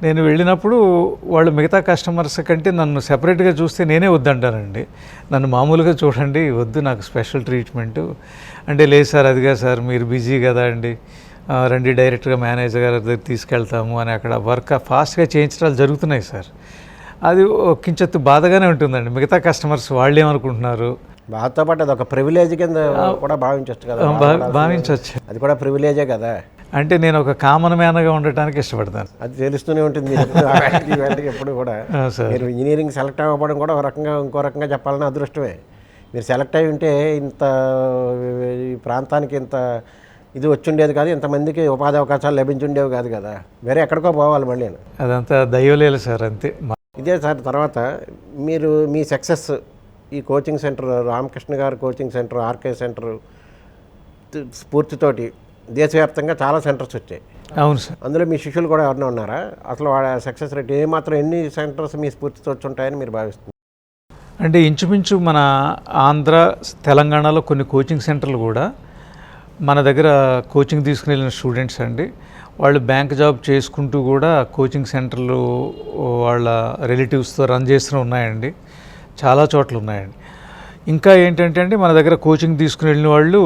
నేను వెళ్ళినప్పుడు వాళ్ళు మిగతా కస్టమర్స్ కంటే నన్ను సెపరేట్గా చూస్తే నేనే వద్దంటానండి. నన్ను మామూలుగా చూడండి, వద్దు నాకు స్పెషల్ ట్రీట్మెంటు అంటే, లేదు సార్ అదిగా సార్ మీరు బిజీ కదా అండి, రండి డైరెక్ట్గా మేనేజర్ గారి దగ్గర తీసుకెళ్తాము అని అక్కడ వర్క్ ఫాస్ట్గా చేయించడాలు జరుగుతున్నాయి సార్. అది కించెత్తు బాధగానే ఉంటుందండి. మిగతా కస్టమర్స్ వాళ్ళు ఏమనుకుంటున్నారు, బాధతో పాటు అది ఒక ప్రివిలేజ్ కింద కూడా భావించవచ్చు కదా. భావించవచ్చు. అది కూడా ప్రివిలేజే కదా. అంటే నేను ఒక కామన్ మ్యాన్గా ఉండటానికి ఇష్టపడతాను. అది తెలుస్తూనే ఉంటుంది ఎప్పుడు కూడా. మీరు ఇంజనీరింగ్ సెలెక్ట్ అవ్వడం కూడా ఒక రకంగా ఇంకో రకంగా చెప్పాలన్నా అదృష్టమే. మీరు సెలెక్ట్ అయి ఉంటే ఇంత ఈ ప్రాంతానికి ఇంత ఇది వచ్చుండేది కాదు, ఇంతమందికి ఉపాధి అవకాశాలు లభించుండేవి కాదు కదా. వేరే ఎక్కడికో పోవాలి మళ్ళీ. అదంతా దైవలేదు సార్, అంతే. ఇదే సార్ తర్వాత మీరు మీ సక్సెస్ ఈ కోచింగ్ సెంటర్, రామకృష్ణ గారు కోచింగ్ సెంటర్, ఆర్కే సెంటర్ స్ఫూర్తితోటి దేశవ్యాప్తంగా చాలా సెంటర్స్ వచ్చాయి. అవును సార్. అందులో మీ శిష్యులు కూడా ఎవరైనా ఉన్నారా? అసలు వాళ్ళ సక్సెస్ రేట్ ఏమాత్రం ఎన్ని సెంటర్స్ మీ స్ఫూర్తితో వచ్చి ఉంటాయని మీరు భావిస్తున్నారు? అంటే ఇంచుమించు మన ఆంధ్ర తెలంగాణలో కొన్ని కోచింగ్ సెంటర్లు కూడా మన దగ్గర కోచింగ్ తీసుకుని వెళ్ళిన స్టూడెంట్స్ అండి, వాళ్ళు బ్యాంక్ జాబ్ చేసుకుంటూ కూడా కోచింగ్ సెంటర్లు వాళ్ళ రిలేటివ్స్తో రన్ చేస్తూ ఉన్నాయండి. చాలా చోట్ల ఉన్నాయండి. ఇంకా ఏంటంటే అండి, మన దగ్గర కోచింగ్ తీసుకుని వెళ్ళిన వాళ్ళు,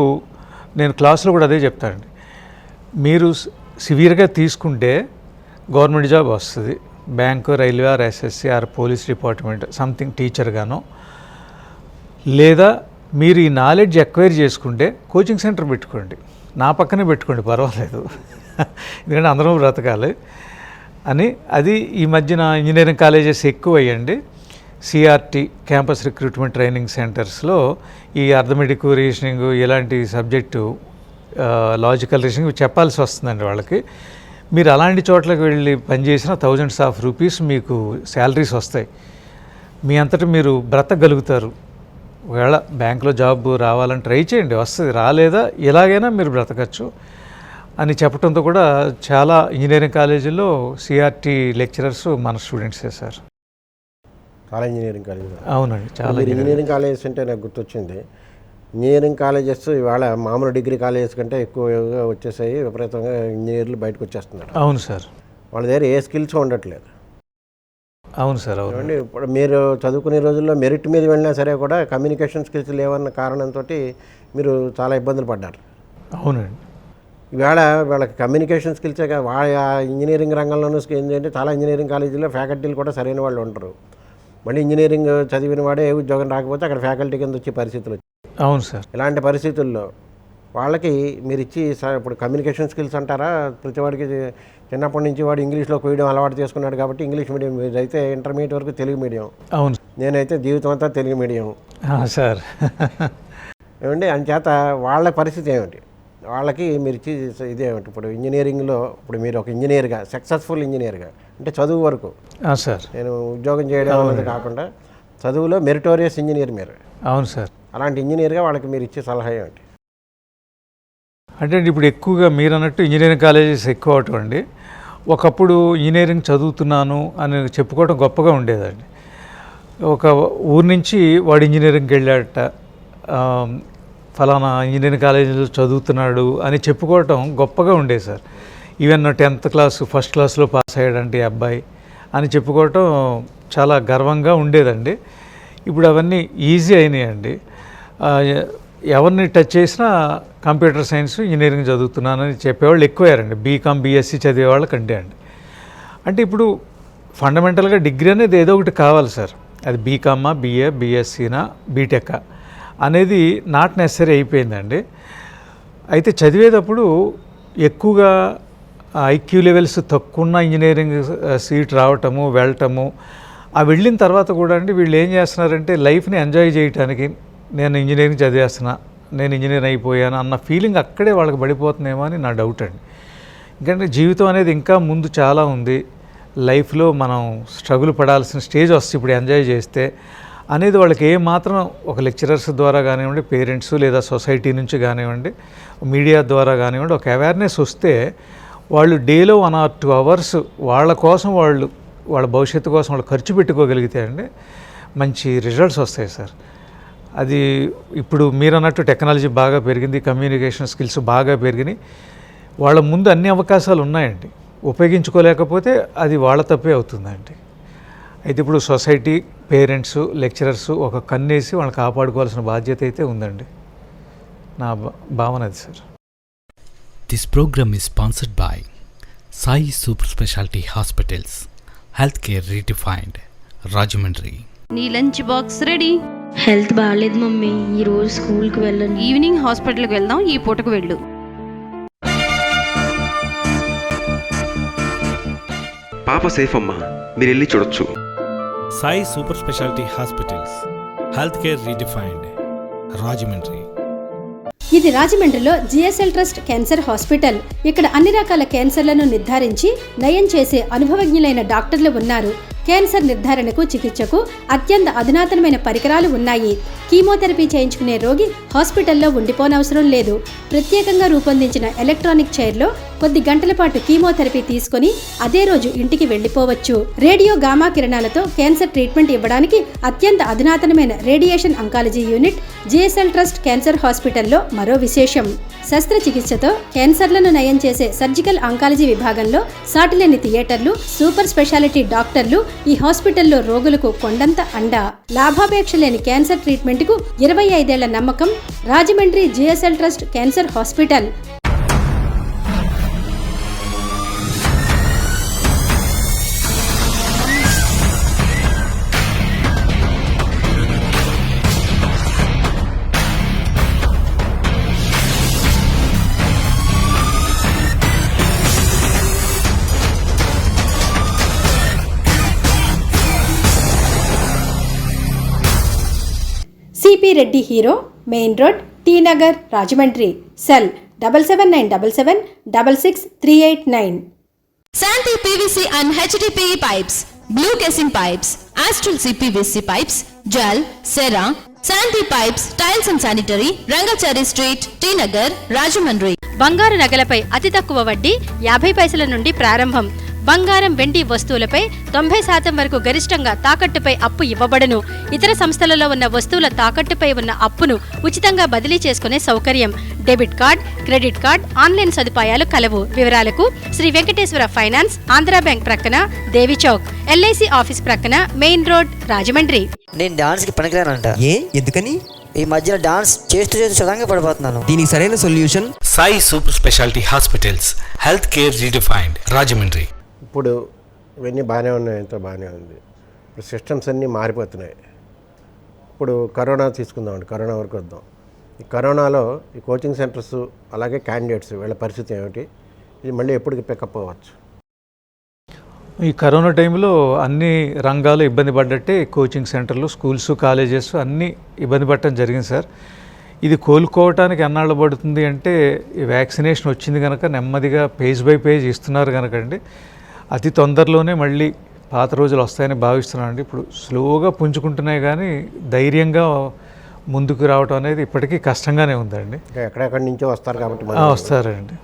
నేను క్లాసులో కూడా అదే చెప్తానండి, మీరు సివియర్గా తీసుకుంటే గవర్నమెంట్ జాబ్ వస్తుంది, bank, railway, or SSC, or police department something టీచర్గానో, లేదా మీరు ఈ నాలెడ్జ్ ఎక్వైర్ చేసుకుంటే కోచింగ్ సెంటర్ పెట్టుకోండి, నా పక్కనే పెట్టుకోండి, పర్వాలేదు, ఎందుకంటే అందరం బ్రతకాలి అని. అది ఈ మధ్యన ఇంజనీరింగ్ కాలేజెస్ ఎక్కువ అయ్యండి. సిఆర్టీ క్యాంపస్ రిక్రూట్మెంట్ ట్రైనింగ్ సెంటర్స్లో ఈ అర్థమెటిక్ రీజనింగ్ ఇలాంటి సబ్జెక్టు, లాజికల్ రీజనింగ్ చెప్పాల్సి వస్తుందండి వాళ్ళకి. మీరు అలాంటి చోట్లకి వెళ్ళి పనిచేసిన థౌజండ్స్ ఆఫ్ రూపీస్ మీకు శాలరీస్ వస్తాయి, మీ అంతటా మీరు బ్రతకగలుగుతారు. ఒకవేళ బ్యాంకులో జాబ్ రావాలని ట్రై చేయండి, వస్తుంది, రాలేదా ఎలాగైనా మీరు బ్రతకచ్చు అని చెప్పడంతో కూడా చాలా ఇంజనీరింగ్ కాలేజీల్లో సిఆర్టీ లెక్చరర్స్ మన స్టూడెంట్సే సార్. చాలా ఇంజనీరింగ్ కాలేజెస్. అవునండి, చాలా ఇంజనీరింగ్ కాలేజెస్ అంటే నాకు గుర్తొచ్చింది. ఇంజనీరింగ్ కాలేజెస్ ఇవాళ మామూలు డిగ్రీ కాలేజెస్ కంటే ఎక్కువగా వచ్చేసాయి, విపరీతంగా ఇంజనీర్లు బయటకు వచ్చేస్తున్నారు. అవును సార్. వాళ్ళ దగ్గర ఏ స్కిల్స్ ఉండట్లేదు. అవును సార్. అవునండి. ఇప్పుడు మీరు చదువుకునే రోజుల్లో మెరిట్ మీద వెళ్ళినా సరే కూడా కమ్యూనికేషన్ స్కిల్స్ లేవన్న కారణంతో మీరు చాలా ఇబ్బందులు పడ్డారు. అవునండి. ఇవాళ వాళ్ళకి కమ్యూనికేషన్ స్కిల్సే వాళ్ళ ఇంజనీరింగ్ రంగంలోనూ ఏంటంటే చాలా ఇంజనీరింగ్ కాలేజీలో ఫ్యాకల్టీలు కూడా సరైన వాళ్ళు ఉంటారు. మళ్ళీ ఇంజనీరింగ్ చదివిన వాడే ఏ ఉద్యోగం రాకపోతే అక్కడ ఫ్యాకల్టీ కింద వచ్చే పరిస్థితులు వచ్చాయి. అవును సార్. ఇలాంటి పరిస్థితుల్లో వాళ్ళకి మీరు ఇచ్చి ఇప్పుడు కమ్యూనికేషన్ స్కిల్స్ అంటారా, ప్రతివాడికి చిన్నప్పటి నుంచి వాడు ఇంగ్లీష్లో పోయడం అలవాటు చేసుకున్నాడు కాబట్టి ఇంగ్లీష్ మీడియం, అయితే ఇంటర్మీడియట్ వరకు తెలుగు మీడియం. అవును. నేనైతే జీవితం అంతా తెలుగు మీడియం సార్. ఏమండి, అంచేత వాళ్ళ పరిస్థితి ఏమిటి? వాళ్ళకి మీరు ఇచ్చి ఇదేమిటి? ఇప్పుడు ఇంజనీరింగ్లో ఇప్పుడు మీరు ఒక ఇంజనీర్గా, సక్సెస్ఫుల్ ఇంజనీర్గా అంటే చదువు వరకు సార్, నేను ఉద్యోగం చేయడం అనేది కాకుండా చదువులో మెరిటోరియస్ ఇంజనీర్ మీరు. అవును సార్. అలాంటి ఇంజనీర్గా వాళ్ళకి మీరు ఇచ్చే సలహా ఏమిటి? అంటే ఇప్పుడు ఎక్కువగా మీరు అన్నట్టు ఇంజనీరింగ్ కాలేజెస్ ఎక్కువ అవటం అండి. ఒకప్పుడు ఇంజనీరింగ్ చదువుతున్నాను అని చెప్పుకోవడం గొప్పగా ఉండేదండి. ఒక ఊరి నుంచి వాడు ఇంజనీరింగ్కి వెళ్ళాడట, ఫలానా ఇంజనీరింగ్ కాలేజీలో చదువుతున్నాడు అని చెప్పుకోవటం గొప్పగా ఉండేది sir. Even 10th class first క్లాస్లో పాస్ అయ్యాడంటే అబ్బాయి అని చెప్పుకోవటం చాలా గర్వంగా ఉండేదండి. ఇప్పుడు అవన్నీ ఈజీ అయినాయండి. ఎవరిని టచ్ చేసినా కంప్యూటర్ సైన్స్, ఇంజనీరింగ్ చదువుతున్నానని చెప్పేవాళ్ళు ఎక్కువయ్యారండి, బీకామ్, బీఎస్సీ చదివేవాళ్ళ కంటే అండి. అంటే ఇప్పుడు ఫండమెంటల్గా డిగ్రీ అనేది ఏదో ఒకటి కావాలి సార్. అది బీకామా, బీఏ, బీఎస్సీనా, బీటెక్ అనేది నాట్ నెసరీ అయిపోయిందండి. అయితే చదివేటప్పుడు ఎక్కువగా ఐక్యూ లెవెల్స్ తక్కువ ఉన్న ఇంజనీరింగ్ సీట్ రావటము, వెళ్ళటము, ఆ వెళ్ళిన తర్వాత కూడా అండి వీళ్ళు ఏం చేస్తున్నారంటే లైఫ్ని ఎంజాయ్ చేయడానికి నేను ఇంజనీరింగ్ చదివేస్తున్నా, నేను ఇంజనీర్ అయిపోయాను అన్న ఫీలింగ్ అక్కడే వాళ్ళకి పడిపోతుందేమో అని నా డౌట్ అండి. ఎందుకంటే జీవితం అనేది ఇంకా ముందు చాలా ఉంది. లైఫ్లో మనం స్ట్రగుల్ పడాల్సిన స్టేజ్ వస్తుంది ఇప్పుడు ఎంజాయ్ చేస్తే. అనేది వాళ్ళకి ఏ మాత్రం ఒక లెక్చరర్స్ ద్వారా కానివ్వండి, పేరెంట్స్ లేదా సొసైటీ నుంచి కానివ్వండి, మీడియా ద్వారా కానివ్వండి, ఒక అవేర్నెస్ వస్తే వాళ్ళు డేలో 1 or 2 hours వాళ్ళ కోసం వాళ్ళ భవిష్యత్తు కోసం వాళ్ళు ఖర్చు పెట్టుకోగలిగితే అండి మంచి రిజల్ట్స్ వస్తాయి సార్. అది ఇప్పుడు మీరు అన్నట్టు టెక్నాలజీ బాగా పెరిగింది, కమ్యూనికేషన్ స్కిల్స్ బాగా పెరిగినాయి, వాళ్ళ ముందు అన్ని అవకాశాలు ఉన్నాయండి. ఉపయోగించుకోలేకపోతే అది వాళ్ళ తప్పే అవుతుందండి. అయితే ఇప్పుడు సొసైటీ, పేరెంట్స్, లెక్చరర్స్ ఒక కన్నేసి వాళ్ళని కాపాడుకోవాల్సిన బాధ్యత అయితే ఉందండి. నా భావన అది sir. This program is sponsored by Sai Super Specialty Hospitals, Healthcare Redefined, Rajamundry. నీ లంచ్ బాక్స్ రెడీ. హెల్త్ బాగాలేదు మమ్మీ, ఈరోజు స్కూల్కి వెళ్ళను. ఈవినింగ్ హాస్పిటల్కి వెళ్దాం, ఈ పూటకు వెళ్ళు. పాప సేఫ్ అమ్మా, మీరు వెళ్ళి చూడొచ్చు. Sai Super Specialty Hospitals, Healthcare Redefined, Rajamundry. ఇది రాజమండ్రిలో జిఎస్ఎల్ ట్రస్ట్ క్యాన్సర్ హాస్పిటల్. ఇక్కడ అన్ని రకాల క్యాన్సర్లను నిర్ధారించి నయం చేసే అనుభవజ్ఞులైన డాక్టర్లు ఉన్నారు. క్యాన్సర్ నిర్ధారణకు, చికిత్సకు అత్యంత అధునాతనమైన పరికరాలు ఉన్నాయి. కీమోథెరపీ చేయించుకునే రోగి హాస్పిటల్లో ఉండిపోనవసరం లేదు. ప్రత్యేకంగా రూపొందించిన ఎలక్ట్రానిక్ చైర్లో కొద్ది గంటల పాటు కీమోథెరపీ తీసుకొని అదే రోజు ఇంటికి వెళ్లిపోవచ్చు. రేడియో గామా కిరణాలతో క్యాన్సర్ ట్రీట్మెంట్ ఇవ్వడానికి అత్యంత అధునాతనమైన radiation oncology unit GSL trust cancer హాస్పిటల్లో మరో విశేషం. శస్త్రచికిత్సతో క్యాన్సర్లను నయం చేసే సర్జికల్ అంకాలజీ విభాగంలో సాటిలేని థియేటర్లు, సూపర్ స్పెషాలిటీ డాక్టర్లు ఈ హాస్పిటల్లో రోగులకు కొండంత అండ. లాభాపేక్ష లేని క్యాన్సర్ ట్రీట్మెంట్కు 25 ఏళ్ల నమ్మకం. Rajahmundry GSL trust cancer hospital. CP Reddy hero, main road, T Nagar, Rajahmundry. Cell 7797766389. Shanti PVC and HDPE pipes, blue casing pipes, Astral CPVC pipes, జెల్, Cera, Shanti pipes, tiles and sanitary, Rangachari street, T Nagar, Rajahmundry. బంగారు నగలపై అతి తక్కువ వడ్డీ 50 పైసల నుండి ప్రారంభం. బంగారం, వెండి వస్తువులపై 90% వరకు గరిష్టంగా తాకట్టుపై అప్పు ఇవ్వబడును. ఇతర సంస్థలలో ఉన్న వస్తువుల తాకట్టుపై ఉన్న అప్పును ఉచితంగా బదిలీ చేసుకునే సౌకర్యం. Debit card, credit card, online సదుపాయాలు కలవు. వివరాలకు శ్రీ వెంకటేశ్వర ఫైనాన్స్, ఆంధ్రా బ్యాంక్ ప్రక్కన, దేవి చౌక్, ఎల్ఐసి ఆఫీస్ ప్రక్కన, మెయిన్ రోడ్, రాజమండ్రి. నేను డాన్స్కి పనికిరానంట. ఏ ఎందుకని? ఈ మధ్యన డాన్స్ చేస్తూ సడన్గా పడిపోతున్నాను. దీనికి సరైన solution Sai Super Specialty Hospitals, Healthcare Redefined, Rajamundry. ఇప్పుడు ఇవన్నీ బాగానే ఉన్నాయి, ఎంతో బాగానే ఉంది. ఇప్పుడు సిస్టమ్స్ అన్నీ మారిపోతున్నాయి. ఇప్పుడు కరోనా తీసుకుందామండి, కరోనా వరకు వద్దాం. ఈ కరోనాలో ఈ కోచింగ్ సెంటర్స్ అలాగే క్యాండిడేట్స్ వీళ్ళ పరిస్థితి ఏమిటి? ఇది మళ్ళీ ఎప్పటికి పికప్ అవ్వచ్చు? ఈ కరోనా టైంలో అన్ని రంగాలు ఇబ్బంది పడ్డట్టే కోచింగ్ సెంటర్లు, స్కూల్స్, కాలేజెస్ అన్నీ ఇబ్బంది పడటం జరిగింది సార్. ఇది కోలుకోవటానికి ఎన్నాళ్ళు పడుతుంది అంటే ఈ వ్యాక్సినేషన్ వచ్చింది కనుక నెమ్మదిగా పేజ్ బై పేజ్ ఇస్తున్నారు కనుకండి అతి తొందరలోనే మళ్ళీ పాత రోజులు వస్తాయని భావిస్తున్నానండి. ఇప్పుడు స్లోగా పుంజుకుంటున్నాయి కానీ ధైర్యంగా ముందుకు రావడం అనేది ఇప్పటికీ కష్టంగానే ఉందండి. ఎక్కడెక్కడి నుంచో వస్తారు కాబట్టి వస్తారండి.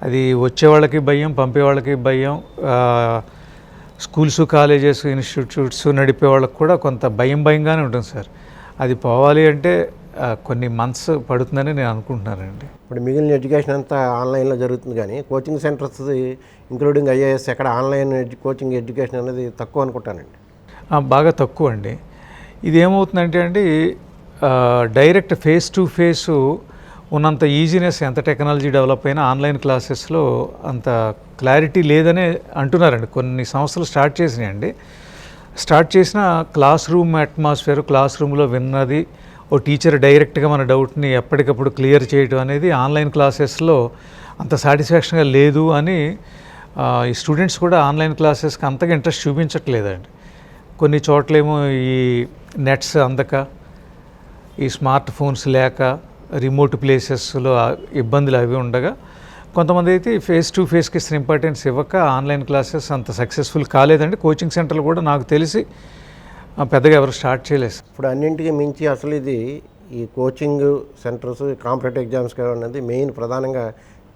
అది వచ్చే వాళ్ళకి భయం, పంపే వాళ్ళకి భయం, స్కూల్స్, కాలేజెస్, ఇన్స్టిట్యూట్స్ నడిపే వాళ్ళకి కూడా కొంత భయంగానే ఉంటుంది సార్. అది పోవాలి అంటే కొన్ని మంత్స్ పడుతుందని నేను అనుకుంటున్నానండి. ఇప్పుడు మిగిలిన ఎడ్యుకేషన్ అంతా ఆన్లైన్లో జరుగుతుంది కానీ కోచింగ్ సెంటర్స్ ఇంక్లూడింగ్ ఐఏఎస్ ఎక్కడ ఆన్లైన్ కోచింగ్ ఎడ్యుకేషన్ అనేది తక్కువ అనుకుంటానండి. బాగా తక్కువ అండి. ఇది ఏమవుతుందంటే అండి డైరెక్ట్ ఫేస్ టు ఫేస్ ఉన్నంత ఈజీనెస్ ఎంత టెక్నాలజీ డెవలప్ అయినా ఆన్లైన్ క్లాసెస్లో అంత క్లారిటీ లేదనే అంటున్నారండి. కొన్ని సంస్థలు స్టార్ట్ చేసినాయండి. స్టార్ట్ చేసిన క్లాస్ రూమ్ అట్మాస్ఫియర్, క్లాస్ రూమ్లో విన్నది ఓ టీచర్ డైరెక్ట్గా మన డౌట్ని ఎప్పటికప్పుడు క్లియర్ చేయడం అనేది ఆన్లైన్ క్లాసెస్లో అంత సాటిస్ఫాక్షన్గా లేదు అని ఈ స్టూడెంట్స్ కూడా ఆన్లైన్ క్లాసెస్కి అంతగా ఇంట్రెస్ట్ చూపించట్లేదండి. కొన్ని చోట్లేమో ఈ నెట్స్ అందక, ఈ స్మార్ట్ ఫోన్స్ లేక, రిమోట్ ప్లేసెస్లో ఇబ్బందులు అవి ఉండగా కొంతమంది అయితే ఫేస్ టు ఫేస్కి ఇస్తున్న ఇంపార్టెన్స్ ఇవ్వక ఆన్లైన్ క్లాసెస్ అంత సక్సెస్ఫుల్ కాలేదండి. కోచింగ్ సెంటర్లు కూడా నాకు తెలిసి పెద్దగా ఎవరు స్టార్ట్ చేయలేదు సార్. ఇప్పుడు అన్నింటికి మించి అసలు ఇది ఈ కోచింగ్ సెంటర్స్ కాంపిటేటివ్ ఎగ్జామ్స్కి అన్నది మెయిన్ ప్రధానంగా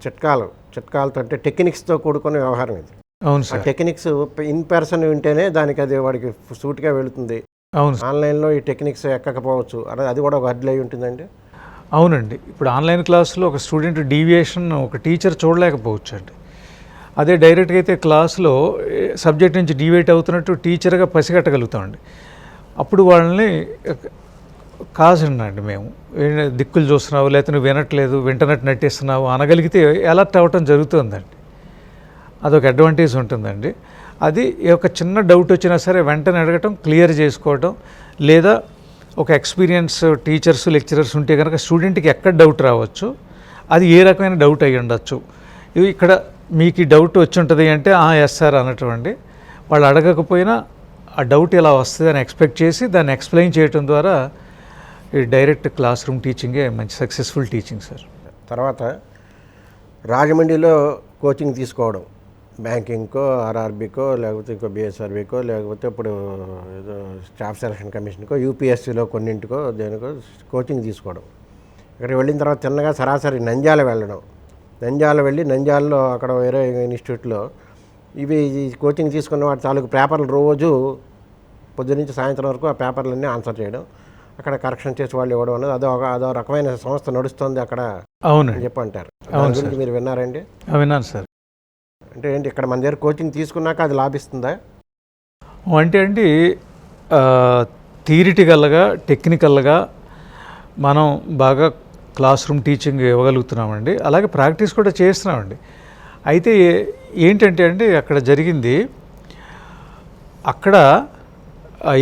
చిట్కాలతో అంటే టెక్నిక్స్తో కూడుకున్న వ్యవహారం ఇది. అవును ఆ సార్. టెక్నిక్స్ ఇన్ పర్సన్ వింటేనే దానికి అది వాడికి సూట్గా వెళుతుంది. అవును సార్. ఆన్లైన్లో ఈ టెక్నిక్స్ ఎక్కకపోవచ్చు అది కూడా ఒక అడ్లు అయి ఉంటుందండి. అవునండి. ఇప్పుడు ఆన్లైన్ క్లాసులో ఒక స్టూడెంట్ డీవియేషన్ ఒక టీచర్ చూడలేకపోవచ్చు అండి. అదే డైరెక్ట్గా అయితే క్లాస్లో సబ్జెక్ట్ నుంచి డీవియేట్ అవుతున్నట్టు టీచర్గా పసిగట్టగలుగుతామండి. అప్పుడు వాళ్ళని కాజండి మేము దిక్కులు చూస్తున్నావు, లేకపోతే నువ్వు వినట్లేదు, వింటనట్టు నటిస్తున్నావు అనగలిగితే అలర్ట్ అవ్వటం జరుగుతుందండి. అదొక అడ్వాంటేజ్ ఉంటుందండి. అది ఒక చిన్న డౌట్ వచ్చినా సరే వెంటనే అడగటం, క్లియర్ చేసుకోవటం, లేదా ఒక ఎక్స్పీరియన్స్ టీచర్స్ లెక్చరర్స్ ఉంటే కనుక స్టూడెంట్కి ఎక్కడ డౌట్ రావచ్చు, అది ఏ రకమైన డౌట్ అయ్యి ఉండొచ్చు, ఇక్కడ మీకు ఈ డౌట్ వచ్చి ఉంటుంది అంటే ఎస్ సార్ అనటువంటి వాళ్ళు అడగకపోయినా ఆ డౌట్ ఇలా వస్తుంది అని ఎక్స్పెక్ట్ చేసి దాన్ని ఎక్స్ప్లెయిన్ చేయడం ద్వారా ఈ డైరెక్ట్ క్లాస్ రూమ్ టీచింగే మంచి సక్సెస్ఫుల్ టీచింగ్ సార్. తర్వాత రాజమండ్రిలో కోచింగ్ తీసుకోవడం, బ్యాంకింగ్కో, ఆర్ఆర్బీకో, లేకపోతే ఇంకో బిఎస్ఆర్బీకో, లేకపోతే ఇప్పుడు ఏదో స్టాఫ్ సెలక్షన్ కమిషన్కో, యూపీఎస్సీలో కొన్నింటికో దేనికో కోచింగ్ తీసుకోవడం. ఇక్కడికి వెళ్ళిన తర్వాత చిన్నగా సరాసరి నంద్యాల వెళ్ళడం, నంద్యాల వెళ్ళి నంద్యాలలో అక్కడ వేరే ఇన్స్టిట్యూట్లో ఇవి కోచింగ్ తీసుకున్న వాటి తాలూకు పేపర్లు రోజు పొద్దునుంచి సాయంత్రం వరకు ఆ పేపర్లన్నీ ఆన్సర్ చేయడం, అక్కడ కరెక్షన్ చేసి వాళ్ళు ఇవ్వడం అనేది అదో రకమైన సంస్థ నడుస్తుంది అక్కడ. అవునండి చెప్పి అంటారు. అవును గురించి మీరు విన్నారండి? విన్నాను సార్. అంటే ఏంటి ఇక్కడ మన దగ్గర కోచింగ్ తీసుకున్నాక అది లాభిస్తుందా అంటే అండి థియరిటికల్గా టెక్నికల్గా మనం బాగా క్లాస్ రూమ్ టీచింగ్ ఇవ్వగలుగుతున్నామండి. అలాగే ప్రాక్టీస్ కూడా చేస్తున్నామండి. అయితే ఏంటంటే అండి అక్కడ జరిగింది అక్కడ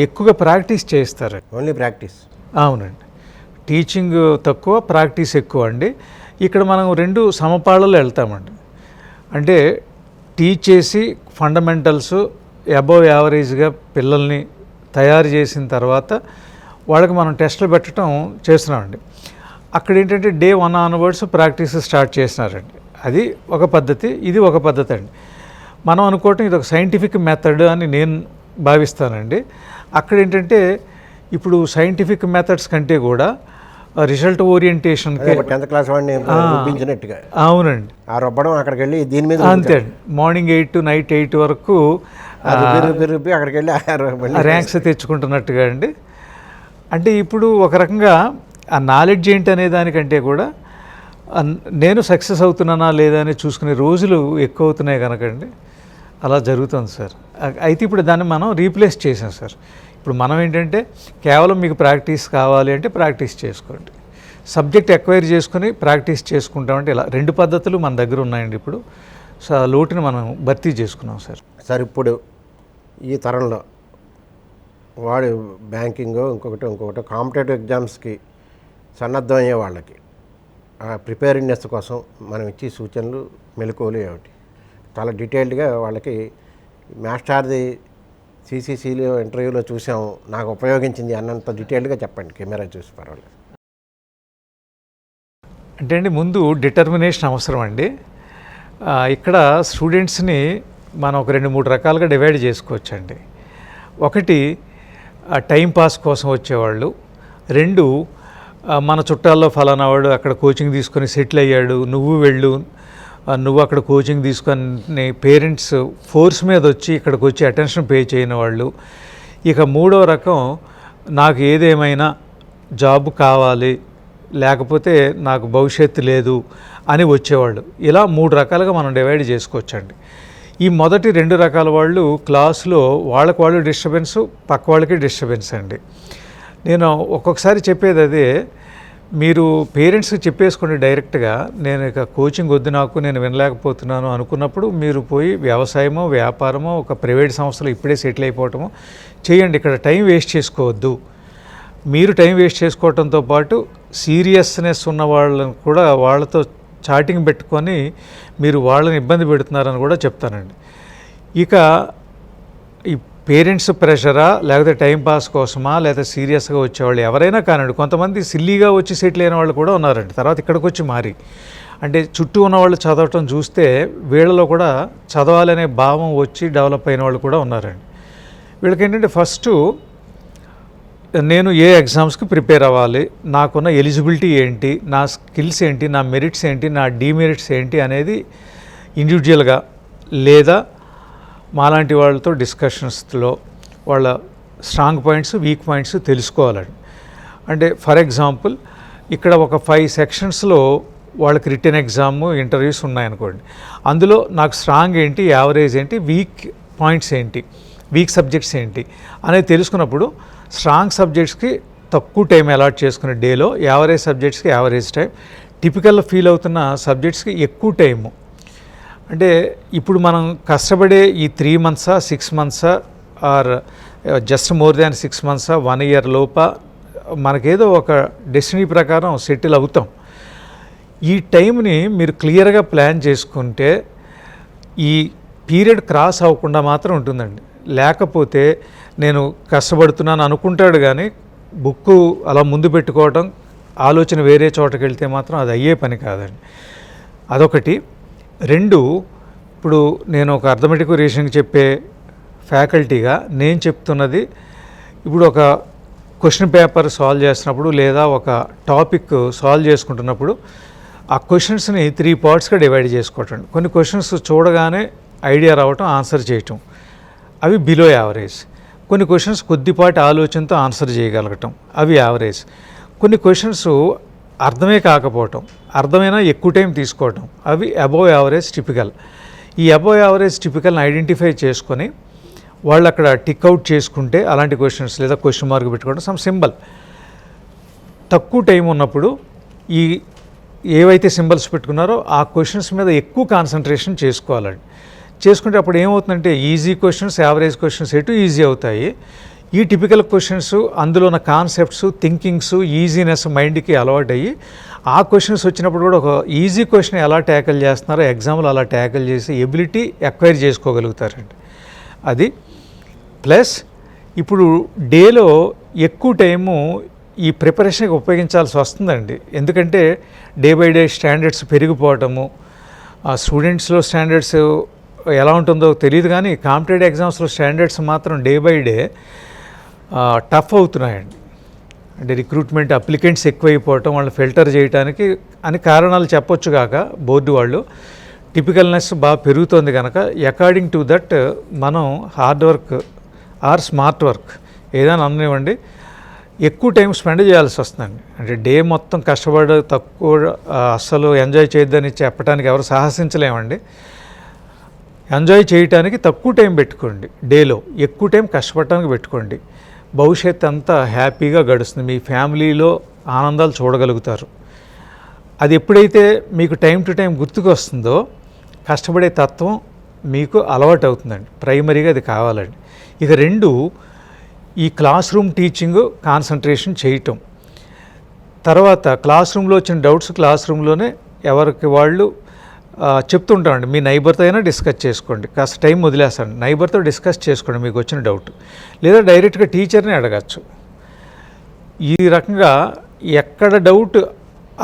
ఎక్కువగా ప్రాక్టీస్ చేస్తారు. Only practice. అవునండి. టీచింగ్ తక్కువ, ప్రాక్టీస్ ఎక్కువ అండి. ఇక్కడ మనం రెండు సమపాళ్ళలో వెళ్తామండి. అంటే టీచ్ చేసి ఫండమెంటల్స్ అబవ్ యావరేజ్గా పిల్లల్ని తయారు చేసిన తర్వాత వాళ్ళకి మనం టెస్టులు పెట్టడం చేస్తున్నామండి. అక్కడ ఏంటంటే డే 1 ఆన్వర్డ్స్ ప్రాక్టీస్ స్టార్ట్ చేసినారండి. అది ఒక పద్ధతి, ఇది ఒక పద్ధతి అండి. మనం అనుకోవటం ఇది ఒక సైంటిఫిక్ మెథడ్ అని నేను భావిస్తానండి. అక్కడ ఏంటంటే ఇప్పుడు సైంటిఫిక్ మెథడ్స్ కంటే కూడా రిజల్ట్ ఓరియంటేషన్కి 10th క్లాస్ వాడిని రుబ్బించినట్టుగా. అవునండి. ఆ రుబ్బడం అక్కడికి వెళ్ళి దీని మీద అంతే అండి. మార్నింగ్ 8 to నైట్ 8 వరకు రుబ్బి అక్కడికి వెళ్ళి ర్యాంక్స్ తెచ్చుకుంటున్నట్టుగా అండి. అంటే ఇప్పుడు ఒక రకంగా ఆ నాలెడ్జ్ ఏంటి అనే దానికంటే కూడా నేను సక్సెస్ అవుతున్నానా లేదా అని చూసుకునే రోజులు ఎక్కువ అవుతున్నాయి కనుకండి అలా జరుగుతుంది సార్. అయితే ఇప్పుడు దాన్ని మనం రీప్లేస్ చేసాం సార్. ఇప్పుడు మనం ఏంటంటే కేవలం మీకు ప్రాక్టీస్ కావాలి అంటే ప్రాక్టీస్ చేసుకోండి, సబ్జెక్ట్ ఎక్వైర్ చేసుకుని ప్రాక్టీస్ చేసుకుంటామంటే ఇలా రెండు పద్ధతులు మన దగ్గర ఉన్నాయండి. ఇప్పుడు సో ఆ లోటుని మనం భర్తీ చేసుకున్నాం సార్. సార్ ఇప్పుడు ఈ తరంలో వాడు బ్యాంకింగ్ ఇంకొకటి కాంపిటేటివ్ ఎగ్జామ్స్కి సన్నద్ధం అయ్యే వాళ్ళకి ప్రిపేర్నెస్ కోసం మనం ఇచ్చే సూచనలు మెలకువలు ఏమిటి? చాలా డీటెయిల్డ్గా వాళ్ళకి మాస్టర్ది సిసిసిలో ఇంటర్వ్యూలో చూసాము, నాకు ఉపయోగించింది అన్నంత డీటెయిల్డ్గా చెప్పండి, కెమెరా చూసి పర్వాలేదు. అంటే అండి ముందు డిటర్మినేషన్ అవసరం అండి. ఇక్కడ స్టూడెంట్స్ని మనం ఒక 2-3 రకాలుగా డివైడ్ చేసుకోవచ్చండి. ఒకటి టైం పాస్ కోసం వచ్చేవాళ్ళు, 2 మన చుట్టాల్లో ఫలానా వాడు అక్కడ కోచింగ్ తీసుకొని సెటిల్ అయ్యాడు, నువ్వు వెళ్ళు, నువ్వు అక్కడ కోచింగ్ తీసుకొని పేరెంట్స్ ఫోర్స్ మీద వచ్చి ఇక్కడికి వచ్చి అటెన్షన్ పే చేయని వాళ్ళు. ఇక 3వ రకం నాకు ఏదేమైనా జాబ్ కావాలి లేకపోతే నాకు భవిష్యత్తు లేదు అని వచ్చేవాళ్ళు. ఇలా 3 రకాలుగా మనం డివైడ్ చేసుకోవచ్చండి. ఈ మొదటి 2 రకాల వాళ్ళు క్లాసులో వాళ్ళకి వాళ్ళు డిస్టర్బెన్స్, పక్క వాళ్ళకి డిస్టర్బెన్స్ అండి. నేను ఒక్కొక్కసారి చెప్పేది అదే, మీరు పేరెంట్స్కి చెప్పేసుకోండి డైరెక్ట్గా, నేను ఇక కోచింగ్ వద్దు నాకు, నేను వినలేకపోతున్నాను అనుకున్నప్పుడు మీరు పోయి వ్యవసాయమో వ్యాపారమో ఒక ప్రైవేట్ సంస్థలో ఇప్పుడే సెటిల్ అయిపోవటమో చేయండి. ఇక్కడ టైం వేస్ట్ చేసుకోవద్దు. మీరు టైం వేస్ట్ చేసుకోవడంతో పాటు సీరియస్నెస్ ఉన్న వాళ్ళని కూడా వాళ్ళతో చాటింగ్ పెట్టుకొని మీరు వాళ్ళని ఇబ్బంది పెడుతున్నారని కూడా చెప్తానండి. ఇక ఈ పేరెంట్స్ ప్రెషరా లేకపోతే టైంపాస్ కోసమా లేదా సీరియస్గా వచ్చేవాళ్ళు ఎవరైనా కానివ్వండి, కొంతమంది సిల్లీగా వచ్చి సెటిల్ అయిన వాళ్ళు కూడా ఉన్నారండి. తర్వాత ఇక్కడికి వచ్చి మారి అంటే చుట్టూ ఉన్నవాళ్ళు చదవటం చూస్తే వీళ్ళలో కూడా చదవాలనే భావం వచ్చి డెవలప్ అయిన వాళ్ళు కూడా ఉన్నారండి. వీళ్ళకి ఏంటంటే ఫస్ట్ నేను ఏ ఎగ్జామ్స్కి ప్రిపేర్ అవ్వాలి, నాకున్న ఎలిజిబిలిటీ ఏంటి, నా స్కిల్స్ ఏంటి, నా మెరిట్స్ ఏంటి, నా డిమెరిట్స్ ఏంటి అనేది ఇండివిజువల్గా లేదా మాలాంటి వాళ్ళతో డిస్కషన్స్లో వాళ్ళ స్ట్రాంగ్ పాయింట్స్, వీక్ పాయింట్స్ తెలుసుకోవాలండి. అంటే ఫర్ ఎగ్జాంపుల్ ఇక్కడ ఒక 5 సెక్షన్స్లో వాళ్ళకి రిటర్న్ ఎగ్జామ్, ఇంటర్వ్యూస్ ఉన్నాయనుకోండి. అందులో నాకు స్ట్రాంగ్ ఏంటి, యావరేజ్ ఏంటి, వీక్ పాయింట్స్ ఏంటి, వీక్ సబ్జెక్ట్స్ ఏంటి అనేది తెలుసుకున్నప్పుడు స్ట్రాంగ్ సబ్జెక్ట్స్కి తక్కువ టైం అలాట్ చేసుకునే డేలో, యావరేజ్ సబ్జెక్ట్స్కి యావరేజ్ టైం, టిపికల్ ఫీల్ అవుతున్న సబ్జెక్ట్స్కి ఎక్కువ టైము. అంటే ఇప్పుడు మనం కష్టపడే ఈ 3 months 6 months or just more than 6 months 1 year లోప మనకేదో ఒక డెస్టినీ ప్రకారం సెటిల్ అవుతాం. ఈ టైంని మీరు క్లియర్గా ప్లాన్ చేసుకుంటే ఈ పీరియడ్ క్రాస్ అవ్వకుండా మాత్రం ఉంటుందండి. లేకపోతే నేను కష్టపడుతున్నాను అనుకుంటాడు కానీ బుక్కు అలా ముందు పెట్టుకోవటం, ఆలోచన వేరే చోటకి వెళ్తే మాత్రం అది అయ్యే పని కాదండి. అదొకటి. 2, ఇప్పుడు నేను ఒక అర్థమెటిక్ రీజనింగ్ చెప్పే ఫ్యాకల్టీగా నేను చెప్తున్నది, ఇప్పుడు ఒక క్వశ్చన్ పేపర్ సాల్వ్ చేస్తున్నప్పుడు లేదా ఒక టాపిక్ సాల్వ్ చేసుకుంటున్నప్పుడు ఆ క్వశ్చన్స్ని 3 partsగా డివైడ్ చేసుకోవటం. కొన్ని క్వశ్చన్స్ చూడగానే ఐడియా రావటం, ఆన్సర్ చేయటం, అవి బిలో యావరేజ్. కొన్ని క్వశ్చన్స్ కొద్దిపాటి ఆలోచనతో ఆన్సర్ చేయగలగటం, అవి యావరేజ్. కొన్ని క్వశ్చన్స్ అర్థమే కాకపోవటం, అర్థమైనా ఎక్కువ టైం తీసుకోవటం, అవి అబోవ్ యావరేజ్ టిపికల్. ఈ అబోవ్ యావరేజ్ టిపికల్ని ఐడెంటిఫై చేసుకొని వాళ్ళు అక్కడ టిక్ అవుట్ చేసుకుంటే అలాంటి క్వశ్చన్స్, లేదా క్వశ్చన్ మార్క్ పెట్టుకోవడం, సమ్ సింబల్. తక్కువ టైం ఉన్నప్పుడు ఈ ఏవైతే సింబల్స్ పెట్టుకున్నారో ఆ క్వశ్చన్స్ మీద ఎక్కువ కాన్సన్ట్రేషన్ చేసుకోవాలండి. చేసుకుంటే అప్పుడు ఏమవుతుందంటే ఈజీ క్వశ్చన్స్, యావరేజ్ క్వశ్చన్స్ ఎటు ఈజీ అవుతాయి. ఈ టిపికల్ క్వశ్చన్స్, అందులో ఉన్న కాన్సెప్ట్స్, థింకింగ్స్, ఈజీనెస్ మైండ్కి అలవాటు అయ్యి ఆ క్వశ్చన్స్ వచ్చినప్పుడు కూడా ఒక ఈజీ క్వశ్చన్ ఎలా ట్యాకిల్ చేస్తున్నారో ఎగ్జామ్లో అలా ట్యాకిల్ చేసి ఎబిలిటీ ఎక్వైర్ చేసుకోగలుగుతారండి. అది ప్లస్ ఇప్పుడు డేలో ఎక్కువ టైము ఈ ప్రిపరేషన్కి ఉపయోగించాల్సి వస్తుందండి. ఎందుకంటే డే బై డే స్టాండర్డ్స్ పెరిగిపోవటము, ఆ స్టూడెంట్స్లో స్టాండర్డ్స్ ఎలా ఉంటుందో తెలియదు కానీ కాంపిటేటివ్ ఎగ్జామ్స్లో స్టాండర్డ్స్ మాత్రం డే బై డే టఫ్ అవుతున్నాయండి. అంటే రిక్రూట్మెంట్ అప్లికెంట్స్ ఎక్కువైపోవటం, వాళ్ళని ఫిల్టర్ చేయడానికి అని కారణాలు చెప్పొచ్చు కాక బోర్డు వాళ్ళు టిపికల్నెస్ బాగా పెరుగుతోంది కనుక అకార్డింగ్ టు దట్ మనం hard work or smart work ఏదైనా అనివ్వండి ఎక్కువ టైం స్పెండ్ చేయాల్సి వస్తుందండి. అంటే డే మొత్తం కష్టపడి తక్కువ అస్సలు ఎంజాయ్ చేయొద్దని చెప్పడానికి ఎవరు సాహసించలేమండి. ఎంజాయ్ చేయడానికి తక్కువ టైం పెట్టుకోండి, డేలో ఎక్కువ టైం కష్టపడటానికి పెట్టుకోండి. భవిష్యత్ అంతా హ్యాపీగా గడుస్తుంది, మీ ఫ్యామిలీలో ఆనందాలు చూడగలుగుతారు. అది ఎప్పుడైతే మీకు టైం టు టైం గుర్తుకు వస్తుందో కష్టపడే తత్వం మీకు అలవాటు అవుతుందండి. ప్రైమరీగా అది కావాలండి. ఇక 2, ఈ క్లాస్ రూమ్ టీచింగ్ కాన్సన్ట్రేషన్ చేయటం. తర్వాత క్లాస్ రూమ్లో వచ్చిన డౌట్స్ క్లాస్ రూమ్లోనే ఎవరికి వాళ్ళు చెప్తుంటామండి. మీ నైబర్తో అయినా డిస్కస్ చేసుకోండి, కాస్త టైం వదిలేస్తాను, నైబర్తో డిస్కస్ చేసుకోండి మీకు వచ్చిన డౌట్, లేదా డైరెక్ట్గా టీచర్ని అడగచ్చు. ఈ రకంగా ఎక్కడ డౌట్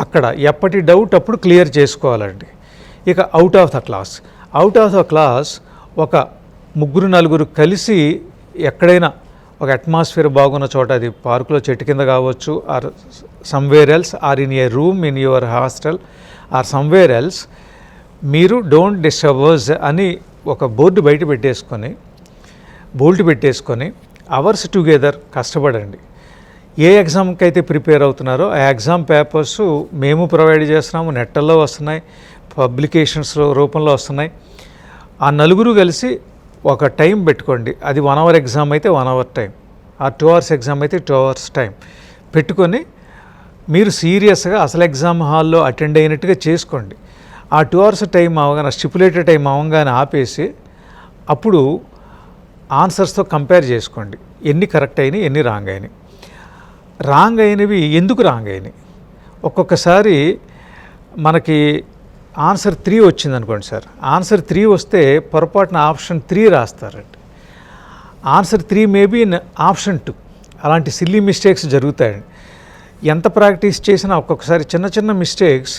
అక్కడ, ఎప్పటి డౌట్ అప్పుడు క్లియర్ చేసుకోవాలండి. ఇక అవుట్ ఆఫ్ ద క్లాస్ ఒక 3-4 కలిసి ఎక్కడైనా ఒక అట్మాస్ఫియర్ బాగున్న చోట, అది పార్కులో చెట్టు కింద కావచ్చు, or somewhere else, or in a room in your hostel or somewhere else, మీరు డోంట్ డిస్టర్బర్స్ అని ఒక బోర్డు బయట పెట్టేసుకొని అవర్స్ టుగెదర్ కష్టపడండి. ఏ ఎగ్జామ్కి అయితే ప్రిపేర్ అవుతున్నారో ఆ ఎగ్జామ్ పేపర్స్ మేము ప్రొవైడ్ చేస్తున్నాము, నెట్టల్లో వస్తున్నాయి, పబ్లికేషన్స్ రూపంలో వస్తున్నాయి. ఆ 4 కలిసి ఒక టైం పెట్టుకోండి. అది 1 hour ఎగ్జామ్ అయితే 1 hour టైం, ఆ 2 hours ఎగ్జామ్ అయితే 2 hours టైం పెట్టుకొని మీరు సీరియస్గా అసలు ఎగ్జామ్ హాల్లో అటెండ్ అయినట్టుగా చేసుకోండి. ఆ 2 hours టైం అవగానే, స్టిపులేటెడ్ టైం అవగానే ఆపేసి అప్పుడు ఆన్సర్స్తో కంపేర్ చేసుకోండి. ఎన్ని కరెక్ట్ అయినాయి, ఎన్ని రాంగ్ అయినాయి, రాంగ్ అయినవి ఎందుకు రాంగ్ అయినాయి. ఒక్కొక్కసారి మనకి ఆన్సర్ 3 వచ్చింది అనుకోండి సార్, ఆన్సర్ 3 వస్తే పొరపాటున ఆప్షన్ 3 రాస్తారండి. Answer 3 maybe in option 2. అలాంటి సిల్లీ మిస్టేక్స్ జరుగుతాయండి. ఎంత ప్రాక్టీస్ చేసినా ఒక్కొక్కసారి చిన్న మిస్టేక్స్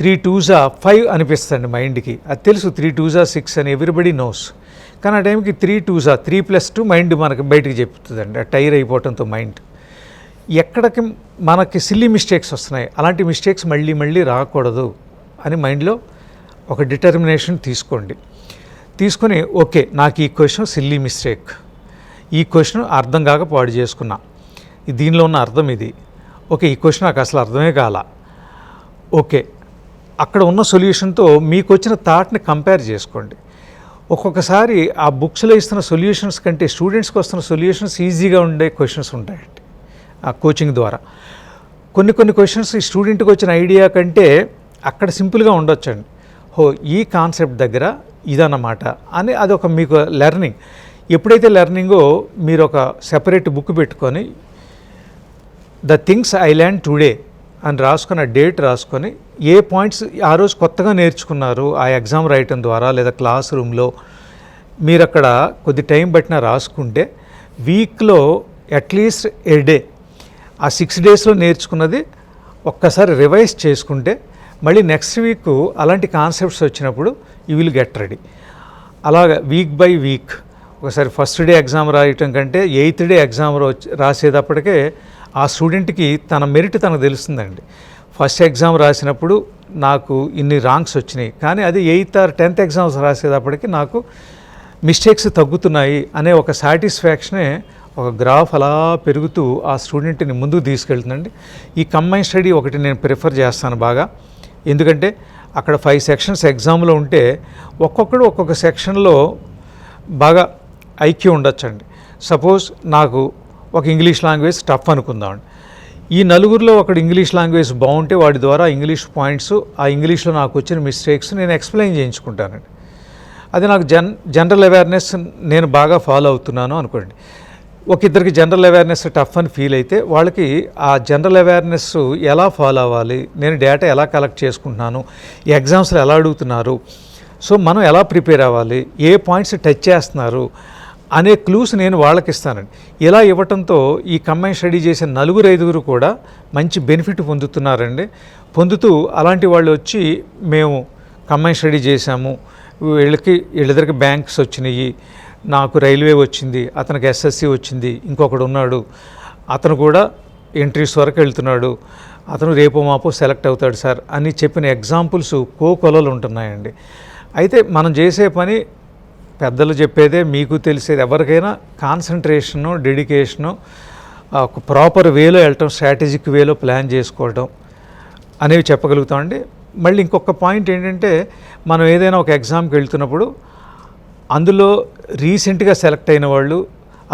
3 2s 5 అనిపిస్తుంది మైండ్కి. అది తెలుసు 3 2s 6 అని ఎవ్రీబడి నోస్. కానీ ఆ టైంకి 3 2s 3 + 2 మైండ్ మనకి బయటికి చెప్తుందండి, ఆ టైర్ అయిపోవడంతో మైండ్. ఎక్కడికి మనకి సిల్లీ మిస్టేక్స్ వస్తున్నాయి, అలాంటి మిస్టేక్స్ మళ్ళీ మళ్ళీ రాకూడదు అని మైండ్లో ఒక డిటర్మినేషన్ తీసుకోండి. తీసుకొని ఓకే నాకు ఈ క్వశ్చన్ సిల్లీ మిస్టేక్, ఈ క్వశ్చన్ అర్థం కాక పాడు చేసుకున్నా, దీనిలో ఉన్న అర్థం ఇది, ఓకే ఈ క్వశ్చన్ నాకు అసలు అర్థమే కాల, ఓకే అక్కడ ఉన్న సొల్యూషన్తో మీకు వచ్చిన థాట్ని కంపేర్ చేసుకోండి. ఒక్కొక్కసారి ఆ బుక్స్లో ఇస్తున్న సొల్యూషన్స్ కంటే స్టూడెంట్స్కి వస్తున్న సొల్యూషన్స్ ఈజీగా ఉండే క్వశ్చన్స్ ఉంటాయండి ఆ కోచింగ్ ద్వారా. కొన్ని క్వశ్చన్స్ ఈ స్టూడెంట్కి వచ్చిన ఐడియా కంటే అక్కడ సింపుల్గా ఉండొచ్చండి. ఈ కాన్సెప్ట్ దగ్గర ఇదన్నమాట అని అదొక మీకు లెర్నింగ్. ఎప్పుడైతే లెర్నింగో మీరు ఒక సెపరేట్ బుక్ పెట్టుకొని the things I learn today అని రాసుకొని, ఆ డేట్ రాసుకొని, ఏ పాయింట్స్ ఆ రోజు కొత్తగా నేర్చుకున్నారు ఆ ఎగ్జామ్ రాయటం ద్వారా లేదా క్లాస్ రూమ్లో మీరు అక్కడ కొద్ది టైం పట్టినా రాసుకుంటే వీక్లో అట్లీస్ట్ ఏ డే ఆ 6 డేస్లో నేర్చుకున్నది ఒక్కసారి రివైజ్ చేసుకుంటే మళ్ళీ నెక్స్ట్ వీక్ అలాంటి కాన్సెప్ట్స్ వచ్చినప్పుడు యూ విల్ గెట్ రెడీ. అలాగా వీక్ బై వీక్ ఒకసారి ఫస్ట్ డే ఎగ్జామ్ రాయటం కంటే 8th డే ఎగ్జామ్ రాసేటప్పటికే ఆ స్టూడెంట్కి తన మెరిట్ తనకు తెలుస్తుందండి. ఫస్ట్ ఎగ్జామ్ రాసినప్పుడు నాకు ఇన్ని ర్యాంక్స్ వచ్చినాయి, కానీ అది 8th or 10th ఎగ్జామ్స్ రాసేటప్పటికి నాకు మిస్టేక్స్ తగ్గుతున్నాయి అనే ఒక సాటిస్ఫాక్షనే ఒక గ్రాఫ్ అలా పెరుగుతూ ఆ స్టూడెంట్ని ముందుకు తీసుకెళ్తుందండి. ఈ కంబైన్ స్టడీ ఒకటి నేను ప్రిఫర్ చేస్తాను బాగా. ఎందుకంటే అక్కడ 5 సెక్షన్స్ ఎగ్జామ్లో ఉంటే ఒక్కొక్కడు ఒక్కొక్క సెక్షన్లో బాగా ఐక్యూ ఉండొచ్చండి. సపోజ్ నాకు ఒక ఇంగ్లీష్ లాంగ్వేజ్ టఫ్ అనుకుందామండి, ఈ నలుగురిలో ఒకడు ఇంగ్లీష్ లాంగ్వేజ్ బాగుంటే వాడి ద్వారా ఇంగ్లీష్ పాయింట్స్, ఆ ఇంగ్లీష్లో నాకు వచ్చిన మిస్టేక్స్ నేను ఎక్స్ప్లెయిన్ చేయించుకుంటానండి. అది నాకు జనరల్ అవేర్నెస్ నేను బాగా ఫాలో అవుతున్నాను అనుకోండి. ఒక ఇద్దరికి జనరల్ అవేర్నెస్ టఫ్ అని ఫీల్ అయితే వాళ్ళకి ఆ జనరల్ అవేర్నెస్ ఎలా ఫాలో అవ్వాలి, నేను డేటా ఎలా కలెక్ట్ చేసుకుంటున్నాను, ఈ ఎగ్జామ్స్లో ఎలా అడుగుతున్నారు, సో మనం ఎలా ప్రిపేర్ అవ్వాలి, ఏ పాయింట్స్ టచ్ చేస్తున్నారు అనే క్లూస్ నేను వాళ్ళకి ఇస్తానండి. ఇలా ఇవ్వటంతో ఈ కంబైన్ స్టడీ చేసే 4-5 కూడా మంచి బెనిఫిట్ పొందుతున్నారండి. పొందుతూ అలాంటి వాళ్ళు వచ్చి మేము కంబైన్ స్టడీ చేశాము, వీళ్ళిద్దరికి బ్యాంక్స్ వచ్చినాయి, నాకు రైల్వే వచ్చింది, అతనికి ఎస్ఎస్సి వచ్చింది, ఇంకొకడు ఉన్నాడు అతను కూడా ఎంట్రీస్ వరకు వెళ్తున్నాడు, అతను రేపో మాపో సెలెక్ట్ అవుతాడు సార్ అని చెప్పిన ఎగ్జాంపుల్స్ కోకొలలు ఉంటున్నాయండి. అయితే మనం చేసే పని పెద్దలు చెప్పేదే, మీకు తెలిసేది, ఎవరికైనా కాన్సన్ట్రేషను, డెడికేషను, ఒక ప్రాపర్ వేలో వెళ్ళటం, స్ట్రాటజిక్ వేలో ప్లాన్ చేసుకోవడం అనేవి చెప్పగలుగుతామండి. మళ్ళీ ఇంకొక పాయింట్ ఏంటంటే మనం ఏదైనా ఒక ఎగ్జామ్కి వెళ్తున్నప్పుడు అందులో రీసెంట్గా సెలెక్ట్ అయిన వాళ్ళు,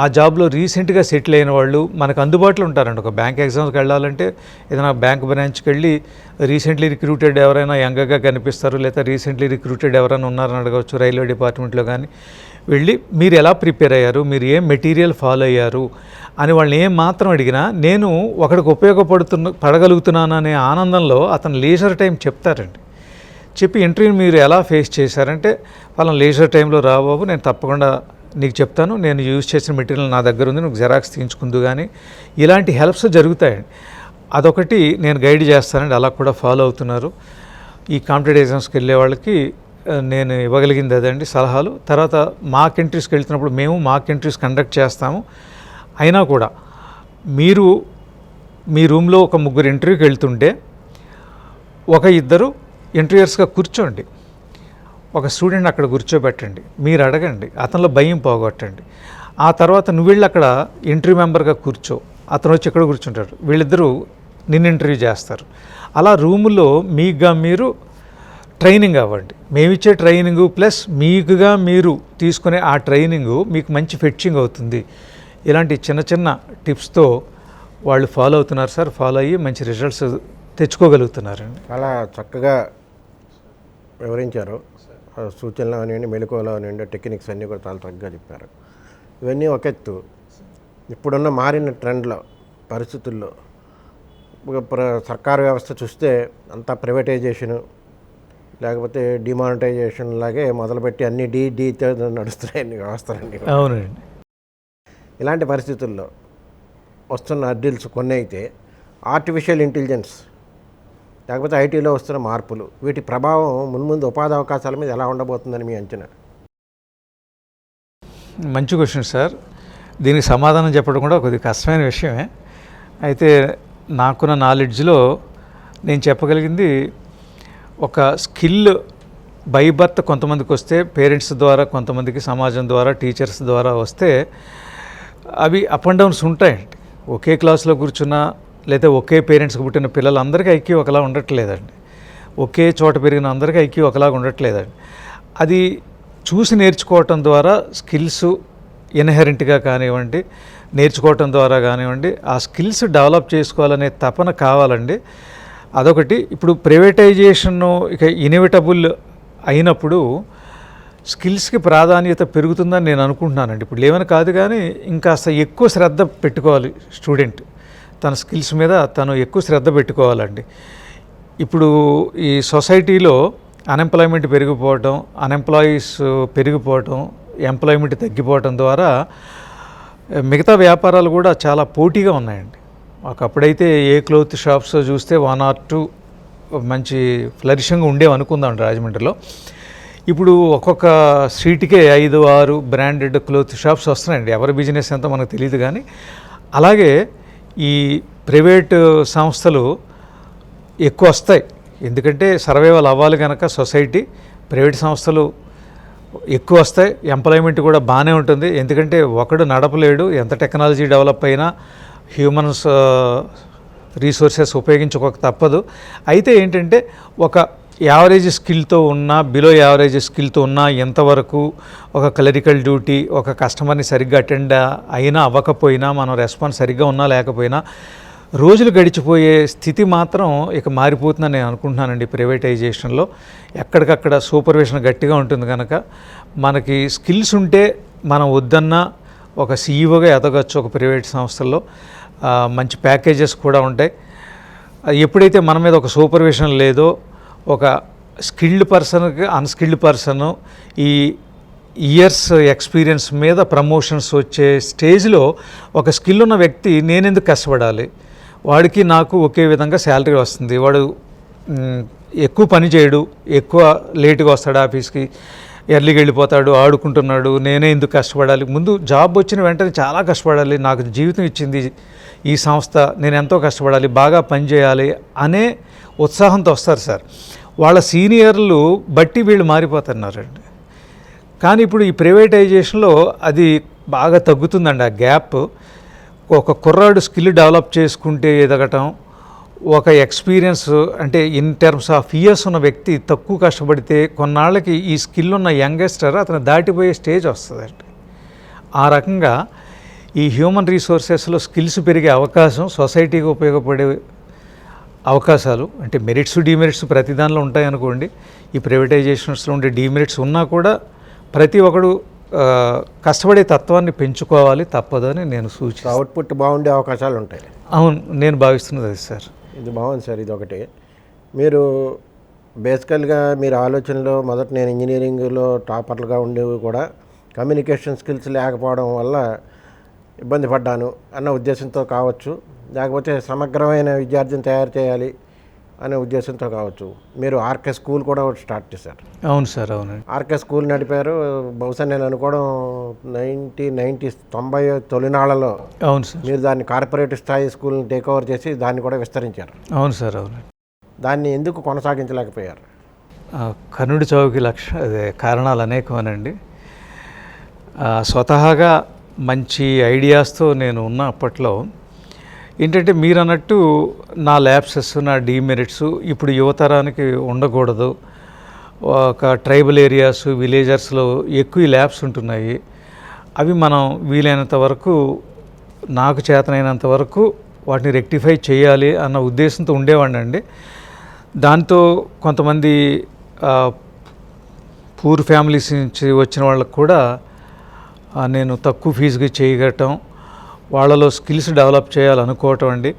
ఆ జాబ్లో రీసెంట్గా సెటిల్ అయిన వాళ్ళు మనకు అందుబాటులో ఉంటారండి. ఒక బ్యాంక్ ఎగ్జామ్స్కి వెళ్ళాలంటే ఏదైనా బ్యాంక్ బ్రాంచ్కి వెళ్ళి రీసెంట్లీ రిక్రూటెడ్ ఎవరైనా యంగ్గా కనిపిస్తారు, లేదా రీసెంట్లీ రిక్రూటెడ్ ఎవరైనా ఉన్నారని అడగవచ్చు రైల్వే డిపార్ట్మెంట్లో. కానీ వెళ్ళి మీరు ఎలా ప్రిపేర్ అయ్యారు, మీరు ఏం మెటీరియల్ ఫాలో అయ్యారు అని వాళ్ళని ఏం మాత్రం అడిగినా నేను ఒకడికి పడగలుగుతున్నాను అనే ఆనందంలో అతను లీజర్ టైం చెప్తారండి. చెప్పి ఇంటర్వ్యూ మీరు ఎలా ఫేస్ చేశారంటే వాళ్ళ లీజర్ టైంలో రాబాబు నేను తప్పకుండా నీకు చెప్తాను, నేను యూజ్ చేసిన మెటీరియల్ నా దగ్గర ఉంది, నువ్వు జెరాక్స్ తీయించుకుందు. కానీ ఇలాంటి హెల్ప్స్ జరుగుతాయండి. అదొకటి నేను గైడ్ చేస్తానండి, అలా కూడా ఫాలో అవుతున్నారు. ఈ కాంపిటేటివ్ ఎగ్జామ్స్కి వెళ్ళే వాళ్ళకి నేను ఇవ్వగలిగింది అదండి సలహాలు. తర్వాత మాక్ ఎంట్రీస్కి వెళ్తున్నప్పుడు మేము మాక్ ఎంట్రీస్ కండక్ట్ చేస్తాము. అయినా కూడా మీరు మీ రూమ్లో ఒక 3 ఇంటర్వ్యూకి వెళ్తుంటే 1-2 ఇంటర్వ్యూయర్స్గా కూర్చోండి, ఒక స్టూడెంట్ అక్కడ కూర్చోబెట్టండి, మీరు అడగండి, అతనిలో భయం పోగొట్టండి. ఆ తర్వాత నువ్వు వెళ్ళి అక్కడ ఇంటర్వ్యూ మెంబర్గా కూర్చో, అతను వచ్చి ఇక్కడ కూర్చుంటారు, వీళ్ళిద్దరూ నిన్ను ఇంటర్వ్యూ చేస్తారు. అలా రూములో మీకుగా మీరు ట్రైనింగ్ అవ్వండి. మేమిచ్చే ట్రైనింగు ప్లస్ మీకుగా మీరు తీసుకునే ఆ ట్రైనింగు మీకు మంచి ఫెచ్చింగ్ అవుతుంది. ఇలాంటి చిన్న టిప్స్తో వాళ్ళు ఫాలో అవుతున్నారు సార్, ఫాలో అయ్యి మంచి రిజల్ట్స్ తెచ్చుకోగలుగుతున్నారండి. చాలా చక్కగా వివరించారు. సూచనలు అవనివ్వండి, మెలకువలు అవనివ్వండి, టెక్నిక్స్ అన్నీ కూడా చాలా చక్కగా చెప్పారు. ఇవన్నీ ఒక ఎత్తు. ఇప్పుడున్న మారిన ట్రెండ్లో, పరిస్థితుల్లో సర్కారు వ్యవస్థ చూస్తే అంతా ప్రైవేటైజేషను లేకపోతే డిమానిటైజేషన్ లాగే మొదలుపెట్టి అన్ని డీతో నడుస్తున్నాయి అన్ని వ్యవస్థలన్నీ. అవునండి. ఇలాంటి పరిస్థితుల్లో వస్తున్న అడ్డిల్స్ కొన్ని అయితే ఆర్టిఫిషియల్ ఇంటెలిజెన్స్ లేకపోతే ఐటీలో వస్తున్న మార్పులు, వీటి ప్రభావం మున్ముందు ఉపాధి అవకాశాల మీద ఎలా ఉండబోతుందని మీ అంచనా? మంచి క్వశ్చన్ సార్. దీనికి సమాధానం చెప్పడం కూడా కొద్దిగా కష్టమైన విషయమే. అయితే నాకున్న నాలెడ్జ్లో నేను చెప్పగలిగింది ఒక స్కిల్ బై బర్త్ కొంతమందికి వస్తే పేరెంట్స్ ద్వారా, కొంతమందికి సమాజం ద్వారా, టీచర్స్ ద్వారా వస్తే అవి అప్ అండ్ డౌన్స్ ఉంటాయండి. ఒకే క్లాస్లో కూర్చున్నా లేదా ఒకే పేరెంట్స్కి పుట్టిన పిల్లలందరికీ ఐక్యూ ఒకలా ఉండట్లేదండి. ఒకే చోట పెరిగిన అందరికీ ఐక్యూ ఒకలాగా ఉండట్లేదండి. అది చూసి నేర్చుకోవటం ద్వారా స్కిల్స్ ఇన్హెరెంట్గా కానివ్వండి, నేర్చుకోవటం ద్వారా కానివ్వండి, ఆ స్కిల్స్ డెవలప్ చేసుకోవాలనే తపన కావాలండి. అదొకటి. ఇప్పుడు ప్రైవేటైజేషన్ ఇక ఇన్ఎవిటబుల్ అయినప్పుడు స్కిల్స్కి ప్రాధాన్యత పెరుగుతుందని నేను అనుకుంటున్నానండి. ఇప్పుడు లేవని కాదు, కానీ ఇంకాస్త ఎక్కువ శ్రద్ధ పెట్టుకోవాలి స్టూడెంట్. తన స్కిల్స్ మీద తను ఎక్కువ శ్రద్ధ పెట్టుకోవాలండి. ఇప్పుడు ఈ సొసైటీలో అన్ఎంప్లాయ్మెంట్ పెరిగిపోవటం, అన్ఎంప్లాయీస్ పెరిగిపోవటం, ఎంప్లాయ్మెంట్ తగ్గిపోవటం ద్వారా మిగతా వ్యాపారాలు కూడా చాలా పోటీగా ఉన్నాయండి. ఒకప్పుడైతే ఏ క్లోత్ షాప్స్ చూస్తే 1 or 2 మంచి ఫ్లరిషింగ్ ఉండేవి అనుకుందాం రాజమండ్రిలో. ఇప్పుడు ఒక్కొక్క స్ట్రీట్కే 5-6 బ్రాండెడ్ క్లోత్ షాప్స్ వస్తున్నాయండి. ఎవరి బిజినెస్ ఎంతో మనకు తెలియదు, కానీ అలాగే ఈ ప్రైవేటు సంస్థలు ఎక్కువ వస్తాయి. ఎందుకంటే సర్వైవల్ అవ్వాలి కనుక సొసైటీ, ప్రైవేట్ సంస్థలు ఎక్కువ వస్తాయి. ఎంప్లాయ్మెంట్ కూడా బాగానే ఉంటుంది. ఎందుకంటే ఒకడు నడపలేడు, ఎంత టెక్నాలజీ డెవలప్ అయినా హ్యూమన్స్ రీసోర్సెస్ ఉపయోగించుకోక తప్పదు. అయితే ఏంటంటే ఒక యావరేజ్ స్కిల్తో ఉన్న, బిలో యావరేజ్ స్కిల్తో ఉన్న, ఎంతవరకు ఒక క్లరికల్ డ్యూటీ, ఒక కస్టమర్ని సరిగ్గా అటెండ్ అయినా అవ్వకపోయినా, మనం రెస్పాన్స్ సరిగ్గా ఉన్నా లేకపోయినా రోజులు గడిచిపోయే స్థితి మాత్రం ఇక మారిపోతుందని నేను అనుకుంటున్నానండి. ప్రైవేటైజేషన్లో ఎక్కడికక్కడ సూపర్విజన్ గట్టిగా ఉంటుంది కనుక మనకి స్కిల్స్ ఉంటే మనం వద్దన్నా ఒక సీఈఓగా ఎదగచ్చు ఒక ప్రైవేట్ సంస్థల్లో. మంచి ప్యాకేజెస్ కూడా ఉంటాయి. ఎప్పుడైతే మన మీద ఒక సూపర్విజన్ లేదో, ఒక స్కిల్డ్ పర్సన్కి అన్స్కిల్డ్ పర్సన్ ఈ ఇయర్స్ ఎక్స్పీరియన్స్ మీద ప్రమోషన్స్ వచ్చే స్టేజ్లో ఒక స్కిల్ ఉన్న వ్యక్తి నేనెందుకు కష్టపడాలి, వాడికి నాకు ఒకే విధంగా శాలరీ వస్తుంది, వాడు ఎక్కువ పని చేయడు, ఎక్కువ లేటుగా వస్తాడు ఆఫీస్కి, ఎర్లీగా వెళ్ళిపోతాడు, ఆడుకుంటున్నాడు, నేనే ఎందుకు కష్టపడాలి, ముందు జాబ్ వచ్చిన వెంటనే చాలా కష్టపడాలి, నాకు జీవితం ఇచ్చింది ఈ సంస్థ, నేను ఎంతో కష్టపడాలి, బాగా పని చేయాలి అనే ఉత్సాహంతో వస్తారు సార్. వాళ్ళ సీనియర్లు బట్టి వీళ్ళు మారిపోతున్నారండి. కానీ ఇప్పుడు ఈ ప్రైవేటైజేషన్లో అది బాగా తగ్గుతుందండి ఆ గ్యాప్. ఒక కుర్రాడు స్కిల్ డెవలప్ చేసుకుంటే ఎదగటం, ఒక ఎక్స్పీరియన్స్ అంటే ఇన్ టర్మ్స్ ఆఫ్ ఇయర్స్ ఉన్న వ్యక్తి తక్కువ కష్టపడితే కొన్నాళ్ళకి ఈ స్కిల్ ఉన్న యంగెస్టర్ అతను దాటిపోయే స్టేజ్ వస్తుందండి. ఆ రకంగా ఈ హ్యూమన్ రీసోర్సెస్లో స్కిల్స్ పెరిగే అవకాశం, సొసైటీకి ఉపయోగపడే అవకాశాలు అంటే మెరిట్స్ డిమెరిట్స్ ప్రతి దానిలో ఉంటాయి అనుకోండి. ఈ ప్రైవేటైజేషన్స్లో ఉండే డిమెరిట్స్ ఉన్నా కూడా ప్రతి ఒక్కడు కష్టపడే తత్వాన్ని పెంచుకోవాలి, తప్పదని నేను సూచిస్తాను. అవుట్పుట్ బాగుండే అవకాశాలు ఉంటాయి. అవును, నేను భావిస్తున్నది అది సార్. ఇది బాగుంది సార్. ఇది ఒకటి. మీరు బేసికల్గా మీరు ఆలోచనలో మొదట నేను ఇంజనీరింగ్లో టాపర్లుగా ఉండేవి కూడా కమ్యూనికేషన్ స్కిల్స్ లేకపోవడం వల్ల ఇబ్బంది పడ్డాను అన్న ఉద్దేశంతో కావచ్చు, లేకపోతే సమగ్రమైన విద్యార్థిని తయారు చేయాలి అనే ఉద్దేశంతో కావచ్చు. మీరు ఆర్కే స్కూల్ కూడా స్టార్ట్ చేశారు. అవును సార్, అవునండి. ఆర్కే స్కూల్ నడిపారు. బహుశా నేను అనుకోవడం 1990s తొలినాళ్లలో అవును సార్ మీరు దాన్ని కార్పొరేట్ స్థాయి స్కూల్ని టేక్ ఓవర్ చేసి దాన్ని కూడా విస్తరించారు. అవును సార్, అవునండి. దాన్ని ఎందుకు కొనసాగించలేకపోయారు? కర్ణుడి చౌకి అదే కారణాలు అనేకమేనండి. స్వతహాగా మంచి ఐడియాస్తో నేను ఉన్న అప్పట్లో ఏంటంటే మీరు అన్నట్టు నా ల్యాప్సెస్, నా డీమెరిట్స్ ఇప్పుడు యువతరానికి ఉండకూడదు. ఒక ట్రైబల్ ఏరియాస్, విలేజర్స్లో ఎక్కువ ల్యాబ్స్ ఉంటున్నాయి. అవి మనం వీలైనంత వరకు, నాకు చేతనైనంత వరకు వాటిని రెక్టిఫై చేయాలి అన్న ఉద్దేశంతో ఉండేవాడిని అండి. దాంతో కొంతమంది పూర్ ఫ్యామిలీస్ నుంచి వచ్చిన వాళ్ళకు కూడా నేను తక్కువ ఫీజుకి చేయగటం, వాళ్ళలో స్కిల్స్ డెవలప్ చేయాలనుకోవటం అండి.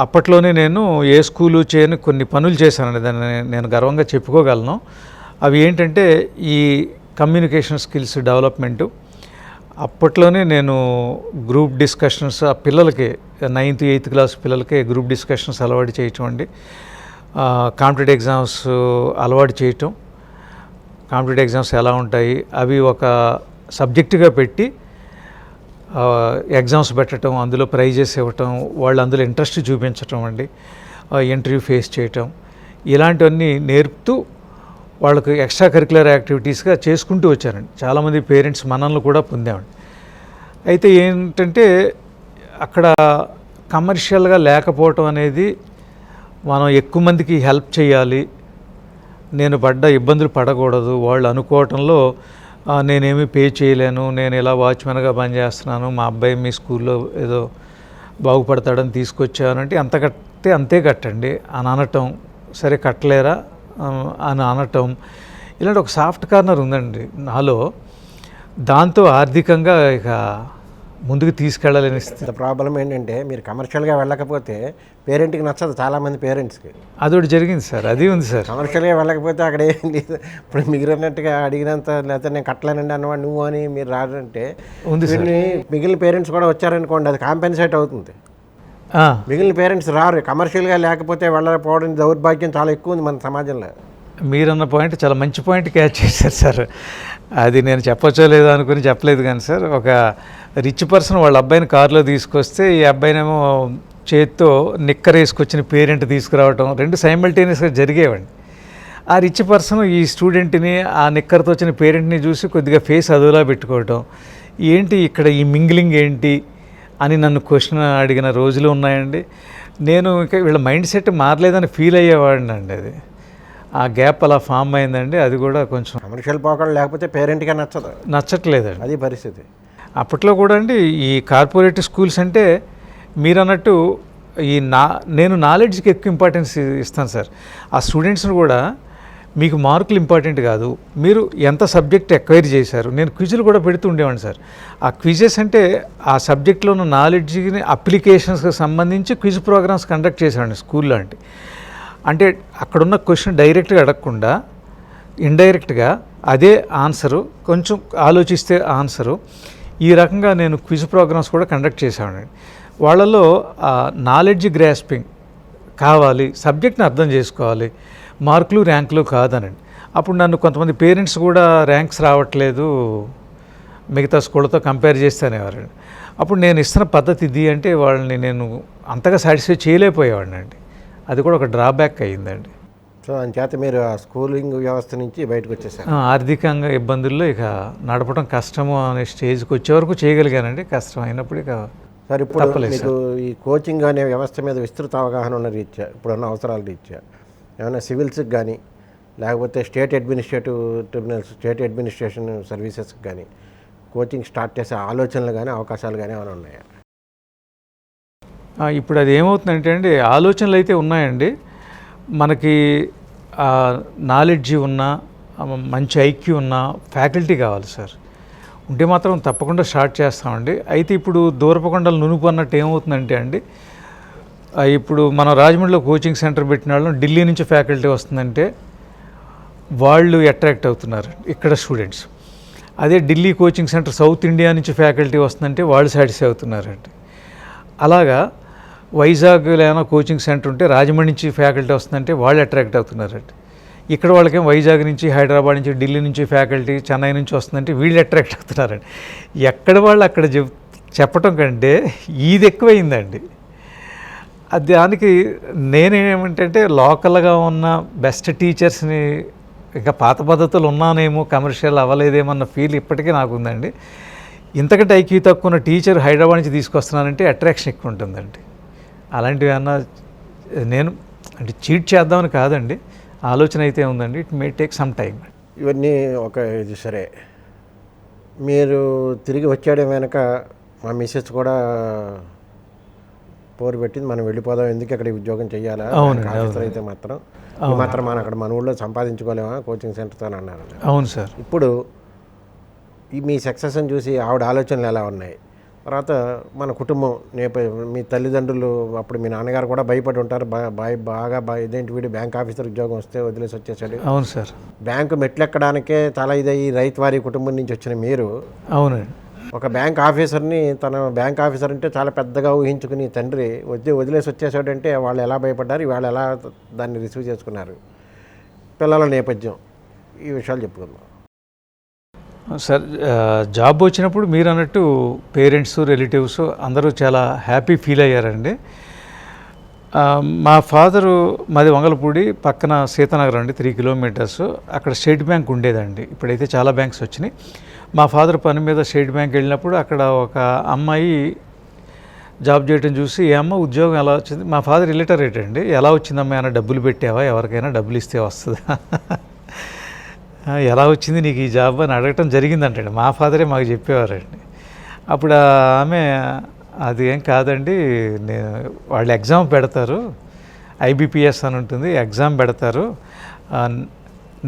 అప్పట్లోనే నేను ఏ స్కూలు చేయని కొన్ని పనులు చేశానండి. దాన్ని నేను గర్వంగా చెప్పుకోగలను. అవి ఏంటంటే ఈ కమ్యూనికేషన్ స్కిల్స్ డెవలప్మెంటు. అప్పట్లోనే నేను గ్రూప్ డిస్కషన్స్ ఆ పిల్లలకి 9th 8th క్లాస్ పిల్లలకి గ్రూప్ డిస్కషన్స్ అలవాటు చేయటం అండి. కాంపిటేటివ్ ఎగ్జామ్స్ అలవాటు చేయటం, కాంపిటేటివ్ ఎగ్జామ్స్ ఎలా ఉంటాయి అవి ఒక సబ్జెక్టుగా పెట్టి ఎగ్జామ్స్ పెట్టడం, అందులో ప్రైజెస్ ఇవ్వటం, వాళ్ళు అందులో ఇంట్రెస్ట్ చూపించటం అండి, ఇంటర్వ్యూ ఫేస్ చేయటం, ఇలాంటివన్నీ నేర్పుతూ వాళ్ళకు ఎక్స్ట్రా కరిక్యులర్ యాక్టివిటీస్గా చేసుకుంటూ వచ్చారండి. చాలామంది పేరెంట్స్ మనల్ని కూడా పొందామండి. అయితే ఏంటంటే అక్కడ కమర్షియల్గా లేకపోవటం అనేది, మనం ఎక్కువ మందికి హెల్ప్ చేయాలి, నేను పడ్డ ఇబ్బందులు పడకూడదు, వాళ్ళు అనుకోవటంలో నేనేమీ పే చేయలేను, నేను ఇలా వాచ్మెన్గా పనిచేస్తున్నాను, మా అబ్బాయి మీ స్కూల్లో ఏదో బాగుపడతాడని తీసుకొచ్చానంటే అంత కట్టే అంతే కట్టండి అని అనటం, సరే కట్టలేరా అని అనటం, ఇలాంటి ఒక సాఫ్ట్ కార్నర్ ఉందండి నాలో. దాంతో ఆర్థికంగా ఇక ముందుకు తీసుకెళ్ళలేని స్థితి. ప్రాబ్లం ఏంటంటే మీరు కమర్షియల్గా వెళ్ళకపోతే పేరెంట్కి నచ్చదు, చాలామంది పేరెంట్స్కి. అదొకటి జరిగింది సార్, అది ఉంది సార్. కమర్షియల్గా వెళ్ళకపోతే అక్కడ ఏం లేదు. ఇప్పుడు మిగిలినట్టుగా అడిగినంత, లేకపోతే నేను కట్టలేనండి అన్నవాడు నువ్వు అని మీరు రాడంటే ఉంది సార్. మిగిలిన పేరెంట్స్ కూడా వచ్చారనుకోండి, అది కాంపెన్సేట్ అవుతుంది. మిగిలిన పేరెంట్స్ రారు, కమర్షియల్గా లేకపోతే వెళ్ళకపోవడం దౌర్భాగ్యం చాలా ఎక్కువ ఉంది మన సమాజంలో. మీరన్న పాయింట్ చాలా మంచి పాయింట్ క్యాచ్ చేశారు సార్. అది నేను చెప్పచ్చో లేదో అనుకుని చెప్పలేదు కానీ సార్, ఒక రిచ్ పర్సన్ వాళ్ళ అబ్బాయిని కారులో తీసుకొస్తే ఈ అబ్బాయినేమో చేత్తో నిక్కర్ వేసుకొచ్చిన పేరెంట్ తీసుకురావటం, రెండు సైమల్టేనియస్గా జరిగేవండి. ఆ రిచ్ పర్సన్ ఈ స్టూడెంట్ని, ఆ నిక్కర్తో వచ్చిన పేరెంట్ని చూసి కొద్దిగా ఫేస్ అదోలా పెట్టుకోవటం, ఏంటి ఇక్కడ ఈ మింగ్లింగ్ ఏంటి అని నన్ను క్వశ్చన్ అడిగిన రోజులు ఉన్నాయండి. నేను ఇంకా వీళ్ళ మైండ్ సెట్ మారలేదని ఫీల్ అయ్యేవాడిని అండి. అది ఆ గ్యాప్ అలా ఫామ్ అయిందండి. అది కూడా కొంచెం కమర్షియల్ పోకడం లేకపోతే పేరెంట్గా నచ్చట్లేదండి, అది పరిస్థితి. అప్పట్లో కూడా అండి ఈ కార్పొరేట్ స్కూల్స్ అంటే మీరు అన్నట్టు నేను నాలెడ్జ్కి ఎక్కువ ఇంపార్టెన్స్ ఇస్తాను సార్. ఆ స్టూడెంట్స్ని కూడా మీకు మార్కులు ఇంపార్టెంట్ కాదు, మీరు ఎంత సబ్జెక్ట్ ఎక్వైర్ చేశారు. నేను క్విజులు కూడా పెడుతూ ఉండేవాడిని సార్. ఆ క్విజెస్ అంటే ఆ సబ్జెక్ట్లో ఉన్న నాలెడ్జ్ని అప్లికేషన్స్కి సంబంధించి క్విజ్ ప్రోగ్రామ్స్ కండక్ట్ చేసేవాడిని స్కూల్లో. అంటే అక్కడున్న క్వశ్చన్ డైరెక్ట్గా అడగకుండా ఇండైరెక్ట్గా అదే ఆన్సరు, కొంచెం ఆలోచిస్తే ఆన్సరు, ఈ రకంగా నేను క్విజ్ ప్రోగ్రామ్స్ కూడా కండక్ట్ చేసేవాడిని. వాళ్ళలో నాలెడ్జ్ గ్రాస్పింగ్ కావాలి, సబ్జెక్ట్ని అర్థం చేసుకోవాలి, మార్కులు ర్యాంకులు కాదనండి. అప్పుడు నన్ను కొంతమంది పేరెంట్స్ కూడా ర్యాంక్స్ రావట్లేదు మిగతా స్కూళ్ళతో కంపేర్ చేస్తేనేవారండి. అప్పుడు నేను ఇస్తున్న పద్ధతి ఇది అంటే వాళ్ళని నేను అంతగా సాటిస్ఫై చేయలేకపోయేవాడిని అండి. అది కూడా ఒక డ్రాబ్యాక్ అయ్యిందండి. సో అంచేత మీరు ఆ స్కూలింగ్ వ్యవస్థ నుంచి బయటకు వచ్చేసారు. ఆర్థికంగా ఇబ్బందుల్లో ఇక నడపడం కష్టము అనే స్టేజ్కి వచ్చే వరకు చేయగలిగానండి. కష్టం అయినప్పుడు ఇక సార్ ఇప్పుడు మీకు ఈ కోచింగ్ అనే వ్యవస్థ మీద విస్తృత అవగాహన ఉన్న రీత్యా, ఇప్పుడున్న అవసరాల రీత్యా ఏమైనా సివిల్స్కి కానీ లేకపోతే state administrative tribunals, state administration సర్వీసెస్కి కానీ కోచింగ్ స్టార్ట్ చేసే ఆలోచనలు కానీ అవకాశాలు కానీ ఏమైనా ఉన్నాయా? ఇప్పుడు అది ఏమవుతుందంటే అండి, ఆలోచనలు అయితే ఉన్నాయండి. మనకి నాలెడ్జి ఉన్న, మంచి ఐక్యూ ఉన్న ఫ్యాకల్టీ కావాలి సార్. ఉంటే మాత్రం తప్పకుండా స్టార్ట్ చేస్తామండి. అయితే ఇప్పుడు దూరపకొండలు నునుపు అన్నట్టు ఏమవుతుందంటే అండి, ఇప్పుడు మనం రాజమండ్రిలో కోచింగ్ సెంటర్ పెట్టిన వాళ్ళం ఢిల్లీ నుంచి ఫ్యాకల్టీ వస్తుందంటే వాళ్ళు అట్రాక్ట్ అవుతున్నారు ఇక్కడ స్టూడెంట్స్. అదే Delhi coaching centre south India నుంచి ఫ్యాకల్టీ వస్తుందంటే వాళ్ళు సాటిస్ఫై అవుతున్నారండి. అలాగా వైజాగ్లో ఏమైనా కోచింగ్ సెంటర్ ఉంటే రాజమండ్రి నుంచి ఫ్యాకల్టీ వస్తుందంటే వాళ్ళు అట్రాక్ట్ అవుతున్నారండి. ఇక్కడ వాళ్ళకేం వైజాగ్ నుంచి, హైదరాబాద్ నుంచి, ఢిల్లీ నుంచి ఫ్యాకల్టీ, చెన్నై నుంచి వస్తుందంటే వీళ్ళు అట్రాక్ట్ అవుతున్నారండి. ఎక్కడ వాళ్ళు అక్కడ చెప్పటం కంటే ఇది ఎక్కువైందండి. దానికి నేనేమంటే లోకల్గా ఉన్న బెస్ట్ టీచర్స్ని, ఇంకా పాత పద్ధతులు ఉన్నానేమో, కమర్షియల్ అవ్వలేదేమన్న ఫీల్ ఇప్పటికీ నాకు ఉందండి. ఇంతకంటే ఐక్యూ తక్కువ ఉన్న టీచర్ హైదరాబాద్ నుంచి తీసుకొస్తున్నానంటే అట్రాక్షన్ ఎక్కువ ఉంటుందండి. అలాంటివి అన్నా నేను అంటే చీట్ చేద్దామని కాదండి, ఆలోచన అయితే ఉందండి. It may take some time. ఇవన్నీ ఒక ఇది సరే, మీరు తిరిగి వచ్చేయడం వెనక మా మిస్సెస్ కూడా పోరు పెట్టింది, మనం వెళ్ళిపోదాం, ఎందుకు అక్కడ ఉద్యోగం చేయాలా, ఆఫీసర్ అయితే మాత్రం మనం అక్కడ మన ఊళ్ళో సంపాదించుకోలేమా కోచింగ్ సెంటర్తో అని అన్నారు. అవును సార్. ఇప్పుడు మీ సక్సెస్ని చూసి ఆవిడ ఆలోచనలు ఎలా ఉన్నాయి? తర్వాత మన కుటుంబం మీ తల్లిదండ్రులు, అప్పుడు మీ నాన్నగారు కూడా భయపడి ఉంటారు, బాగా ఇదేంటి వీడు బ్యాంక్ ఆఫీసర్ ఉద్యోగం వస్తే వదిలేసి వచ్చేసాడు. అవును సార్. బ్యాంకు మెట్లెక్కడానికే చాలా ఇదయ్యి రైతువారి కుటుంబం నుంచి వచ్చిన మీరు, అవునండి, ఒక బ్యాంక్ ఆఫీసర్ని, తన బ్యాంక్ ఆఫీసర్ అంటే చాలా పెద్దగా ఊహించుకుని తండ్రి వదిలేసి వచ్చేసాడంటే వాళ్ళు ఎలా భయపడ్డారు, వాళ్ళు ఎలా దాన్ని రిసీవ్ చేసుకున్నారు, పిల్లల నేపథ్యం, ఈ విషయాలు చెప్పుకుందాం. సార్ జాబ్ వచ్చినప్పుడు మీరు అన్నట్టు పేరెంట్స్ రిలేటివ్స్ అందరూ చాలా హ్యాపీ ఫీల్ అయ్యారండి. మా ఫాదరు మాది వంగలపూడి, పక్కన సీతానగరం అండి, 3 కిలోమీటర్స్. అక్కడ స్టేట్ బ్యాంక్ ఉండేదండి, ఇప్పుడైతే చాలా బ్యాంక్స్ వచ్చినాయి. మా ఫాదర్ పని మీద స్టేట్ బ్యాంక్ వెళ్ళినప్పుడు అక్కడ ఒక అమ్మాయి జాబ్ చేయడం చూసి, ఏ అమ్మ ఉద్యోగం ఎలా వచ్చింది, మా ఫాదర్ ఇలిటరేట్ అండి, ఎలా వచ్చిందమ్మా, ఏమైనా డబ్బులు పెట్టావా, ఎవరికైనా డబ్బులు ఇస్తే వస్తుందా, ఎలా వచ్చింది నీకు ఈ జాబ్ అని అడగటం జరిగిందంటండి. మా ఫాదరే మాకు చెప్పేవారండి. అప్పుడు ఆమె, అది ఏం కాదండి, వాళ్ళు ఎగ్జామ్ పెడతారు, ఐబిపిఎస్ అని ఉంటుంది, ఎగ్జామ్ పెడతారు,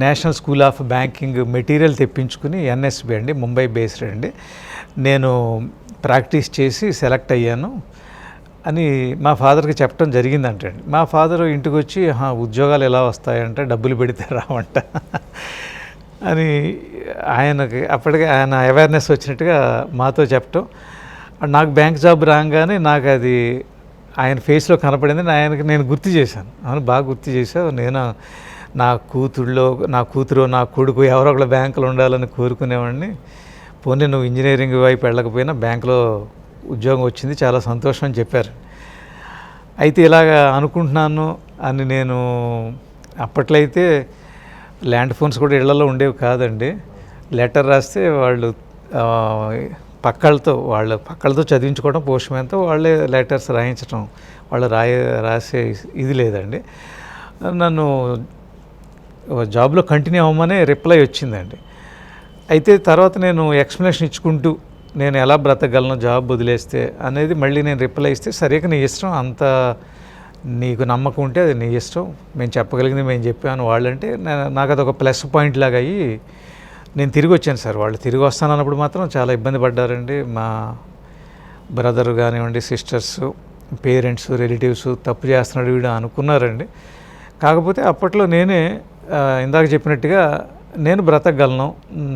national school of banking material తెప్పించుకుని, ఎన్ఎస్బి అండి, ముంబై బేస్డ్ అండి, నేను ప్రాక్టీస్ చేసి సెలెక్ట్ అయ్యాను అని మా ఫాదర్కి చెప్పడం జరిగిందంటండి. మా ఫాదర్ ఇంటికి వచ్చి, ఉద్యోగాలు ఎలా వస్తాయంటే డబ్బులు పెడితే రావంట అని ఆయనకి అప్పటికే ఆయన అవేర్నెస్ వచ్చినట్టుగా మాతో చెప్పటం. నాకు బ్యాంక్ జాబ్ రాగానే నాకు అది ఆయన ఫేస్లో కనపడింది. ఆయనకి నేను గుర్తు చేశాను, అవును బాగా గుర్తు చేశావు, నేను నా కూతురు నా కొడుకు ఎవరో ఒకళ్ళ బ్యాంకులో ఉండాలని కోరుకునేవాడిని, పోనీ నువ్వు ఇంజనీరింగ్ వైపు వెళ్ళకపోయినా బ్యాంకులో ఉద్యోగం వచ్చింది, చాలా సంతోషం అని చెప్పారు. అయితే ఇలాగ అనుకుంటున్నాను అని నేను, అప్పట్లో అయితే ల్యాండ్ ఫోన్స్ కూడా ఇళ్లలో ఉండేవి కాదండి, లెటర్ రాస్తే వాళ్ళు పక్కలతో చదివించుకోవడం, పోస్ట్ మ్యాన్తో వాళ్ళే లెటర్స్ రాయించడం, వాళ్ళు రాసే ఇది లేదండి. నన్ను జాబ్లో కంటిన్యూ అవ్వమనే రిప్లై వచ్చిందండి. అయితే తర్వాత నేను ఎక్స్ప్లెనేషన్ ఇచ్చుకుంటూ నేను ఎలా బ్రతకగలను జాబ్ వదిలేస్తే అనేది మళ్ళీ నేను రిప్లై ఇస్తే, సరిగ్గా నీ ఇష్టం, అంత నీకు నమ్మకం ఉంటే అది నీ ఇష్టం, మేము చెప్పగలిగింది మేము చెప్పాను వాళ్ళంటే, నాకు అదొక ప్లస్ పాయింట్ లాగా అయ్యి నేను తిరిగి వచ్చాను సార్. వాళ్ళు తిరిగి వస్తానన్నప్పుడు మాత్రం చాలా ఇబ్బంది పడ్డారండి. మా బ్రదర్ కానివ్వండి, సిస్టర్స్, పేరెంట్స్, రిలేటివ్స్, తప్పు చేస్తున్నాడు వీడు అనుకున్నారండి. కాకపోతే అప్పట్లో నేనే ఇందాక చెప్పినట్టుగా నేను బ్రతకగలను,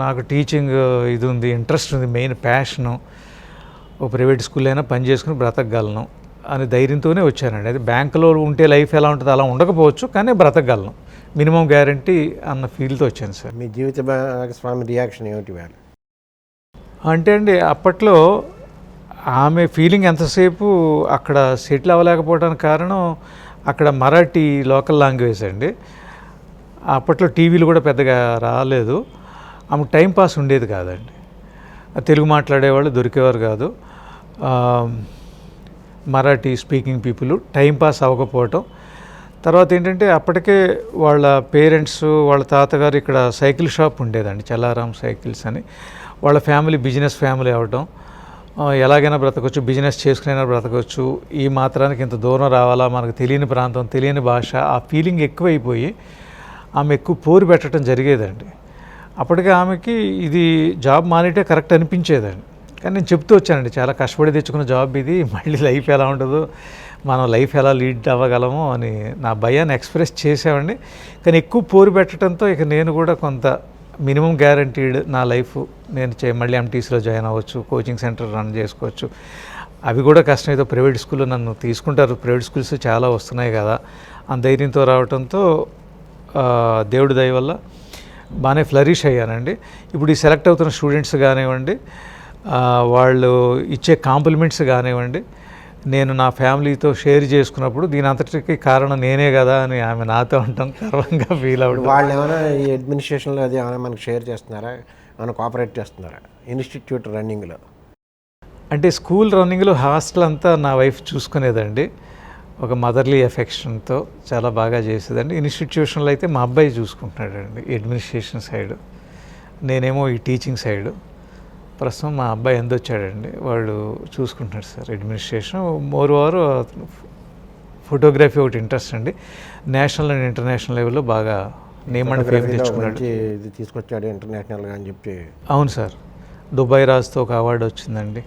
నాకు టీచింగ్ ఇది ఉంది, ఇంట్రెస్ట్ ఉంది, మెయిన్ ప్యాషను, ఒక ప్రైవేట్ స్కూల్ అయినా పని చేసుకుని బ్రతకగలను అని ధైర్యంతోనే వచ్చానండి. అది బ్యాంకులో ఉంటే లైఫ్ ఎలా ఉంటుందో అలా ఉండకపోవచ్చు, కానీ బ్రతకగలను, మినిమం గ్యారంటీ అన్న ఫీల్తో వచ్చాను సార్. మీ జీవిత భాగస్వామి రియాక్షన్ ఏమిటి వేళ అంటే అండి, అప్పట్లో ఆమె ఫీలింగ్ ఎంతసేపు అక్కడ సెటిల్ అవ్వలేకపోవడానికి కారణం, అక్కడ మరాఠీ లోకల్ లాంగ్వేజ్ అండి, అప్పట్లో టీవీలు కూడా పెద్దగా రాలేదు, ఆమెకు టైం పాస్ ఉండేది కాదండి, తెలుగు మాట్లాడేవాళ్ళు దొరికేవారు కాదు, Marathi speaking people, time pass అవ్వకపోవటం. తర్వాత ఏంటంటే అప్పటికే వాళ్ళ పేరెంట్స్, వాళ్ళ తాతగారు ఇక్కడ సైకిల్ షాప్ ఉండేదండి, చల్లారాం సైకిల్స్ అని, వాళ్ళ ఫ్యామిలీ బిజినెస్ ఫ్యామిలీ అవ్వటం, ఎలాగైనా బ్రతకొచ్చు, బిజినెస్ చేసుకునైనా బ్రతకొచ్చు, ఈ మాత్రానికి ఇంత దూరం రావాలా, మనకు తెలియని ప్రాంతం, తెలియని భాష, ఆ ఫీలింగ్ ఎక్కువైపోయి ఆమె ఎక్కువ పోరు పెట్టడం జరిగేదండి. అప్పటికే ఆమెకి ఇది జాబ్ మానేటే కరెక్ట్ అనిపించేదండి. కానీ నేను చెప్తూ వచ్చానండి, చాలా కష్టపడి తెచ్చుకున్న జాబ్ ఇది, మళ్ళీ లైఫ్ ఎలా ఉంటుందో, మనం లైఫ్ ఎలా లీడ్ అవ్వగలము అని నా భయాన్ని ఎక్స్ప్రెస్ చేసామండి. కానీ ఎక్కువ పోరు పెట్టడంతో ఇక నేను కూడా కొంత మినిమం గ్యారంటీడ్ నా లైఫ్ నేను మళ్ళీ ఎంటీసీలో జాయిన్ అవ్వచ్చు, కోచింగ్ సెంటర్ రన్ చేసుకోవచ్చు, అవి కూడా కష్టం, ఏదో ప్రైవేట్ స్కూల్లో నన్ను తీసుకుంటారు, ప్రైవేట్ స్కూల్స్ చాలా వస్తున్నాయి కదా అని ధైర్యంతో రావడంతో దేవుడి దయ వల్ల బాగానే ఫ్లరిష్ అయ్యానండి. ఇప్పుడు ఈ సెలెక్ట్ అవుతున్న స్టూడెంట్స్ కానివ్వండి, వాళ్ళు ఇచ్చే కాంప్లిమెంట్స్ కానివ్వండి, నేను నా ఫ్యామిలీతో షేర్ చేసుకున్నప్పుడు దీని అంతటికి కారణం నేనే కదా అని ఆమె నాతో అంటాం, గర్వంగా ఫీల్ అవ్వడం. వాళ్ళు ఏమైనా ఈ అడ్మినిస్ట్రేషన్లో అది ఏమైనా మనకు షేర్ చేస్తున్నారా, ఏమైనా కోఆపరేట్ చేస్తున్నారా ఇన్స్టిట్యూట్ రన్నింగ్లో? అంటే స్కూల్ రన్నింగ్లో హాస్టల్ అంతా నా వైఫ్ చూసుకునేదండి, ఒక మదర్లీ ఎఫెక్షన్తో చాలా బాగా చేసేదండి. ఇన్స్టిట్యూషన్లో అయితే మా అబ్బాయి చూసుకుంటున్నాడండి, అడ్మినిస్ట్రేషన్ సైడ్, నేనేమో ఈ టీచింగ్ సైడ్. ప్రస్తుతం మా అబ్బాయి వచ్చాడండి, వాడు చూసుకుంటున్నాడు sir administration. More over photography ఒకటి ఇంట్రెస్ట్ అండి, నేషనల్ అండ్ ఇంటర్నేషనల్ లెవెల్లో బాగా నేమ్ అండ్ ఫేమ్ తెచ్చుకున్నాడు. ఇది తీసుకొచ్చాడు ఇంటర్నేషనల్గా అని చెప్పి. అవును సార్, దుబాయ్ రాజ్తో ఒక అవార్డు వచ్చిందండి,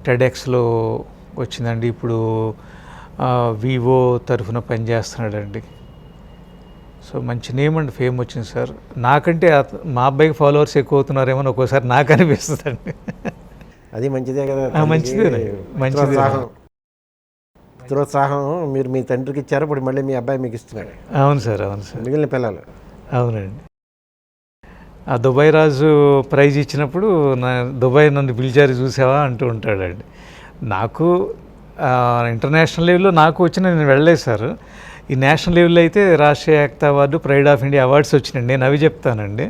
టెడెక్స్లో వచ్చిందండి, ఇప్పుడు వివో తరఫున పనిచేస్తున్నాడండి. సో మంచి నేమ్ అండ్ ఫేమ్ వచ్చింది సార్. నాకంటే మా అబ్బాయికి ఫాలోవర్స్ ఎక్కువ అవుతున్నారేమో ఒక్కోసారి నాకు అనిపిస్తుందండి. అది మంచిదే కదా, మంచిదే, మంచిది. ప్రోత్సాహం మీరు మీ తండ్రికి ఇచ్చారు, ఇప్పుడు మళ్ళీ మీ అబ్బాయి మీకు ఇస్తున్నాడు. అవును సార్, అవును సార్, మిగిలిన పిల్లలు. అవునండి. ఆ దుబాయ్ రాజు ప్రైజ్ ఇచ్చినప్పుడు దుబాయ్ నన్ను పిలిచారు చూసావా అంటూ ఉంటాడండి. నాకు ఇంటర్నేషనల్ లెవెల్లో నాకు వచ్చిన నేను వెళ్ళలేదు సార్. ఈ నేషనల్ లెవెల్లో అయితే Rashtriya Ekta award, pride of India awards వచ్చినాయండి. నేను అవి చెప్తానండి.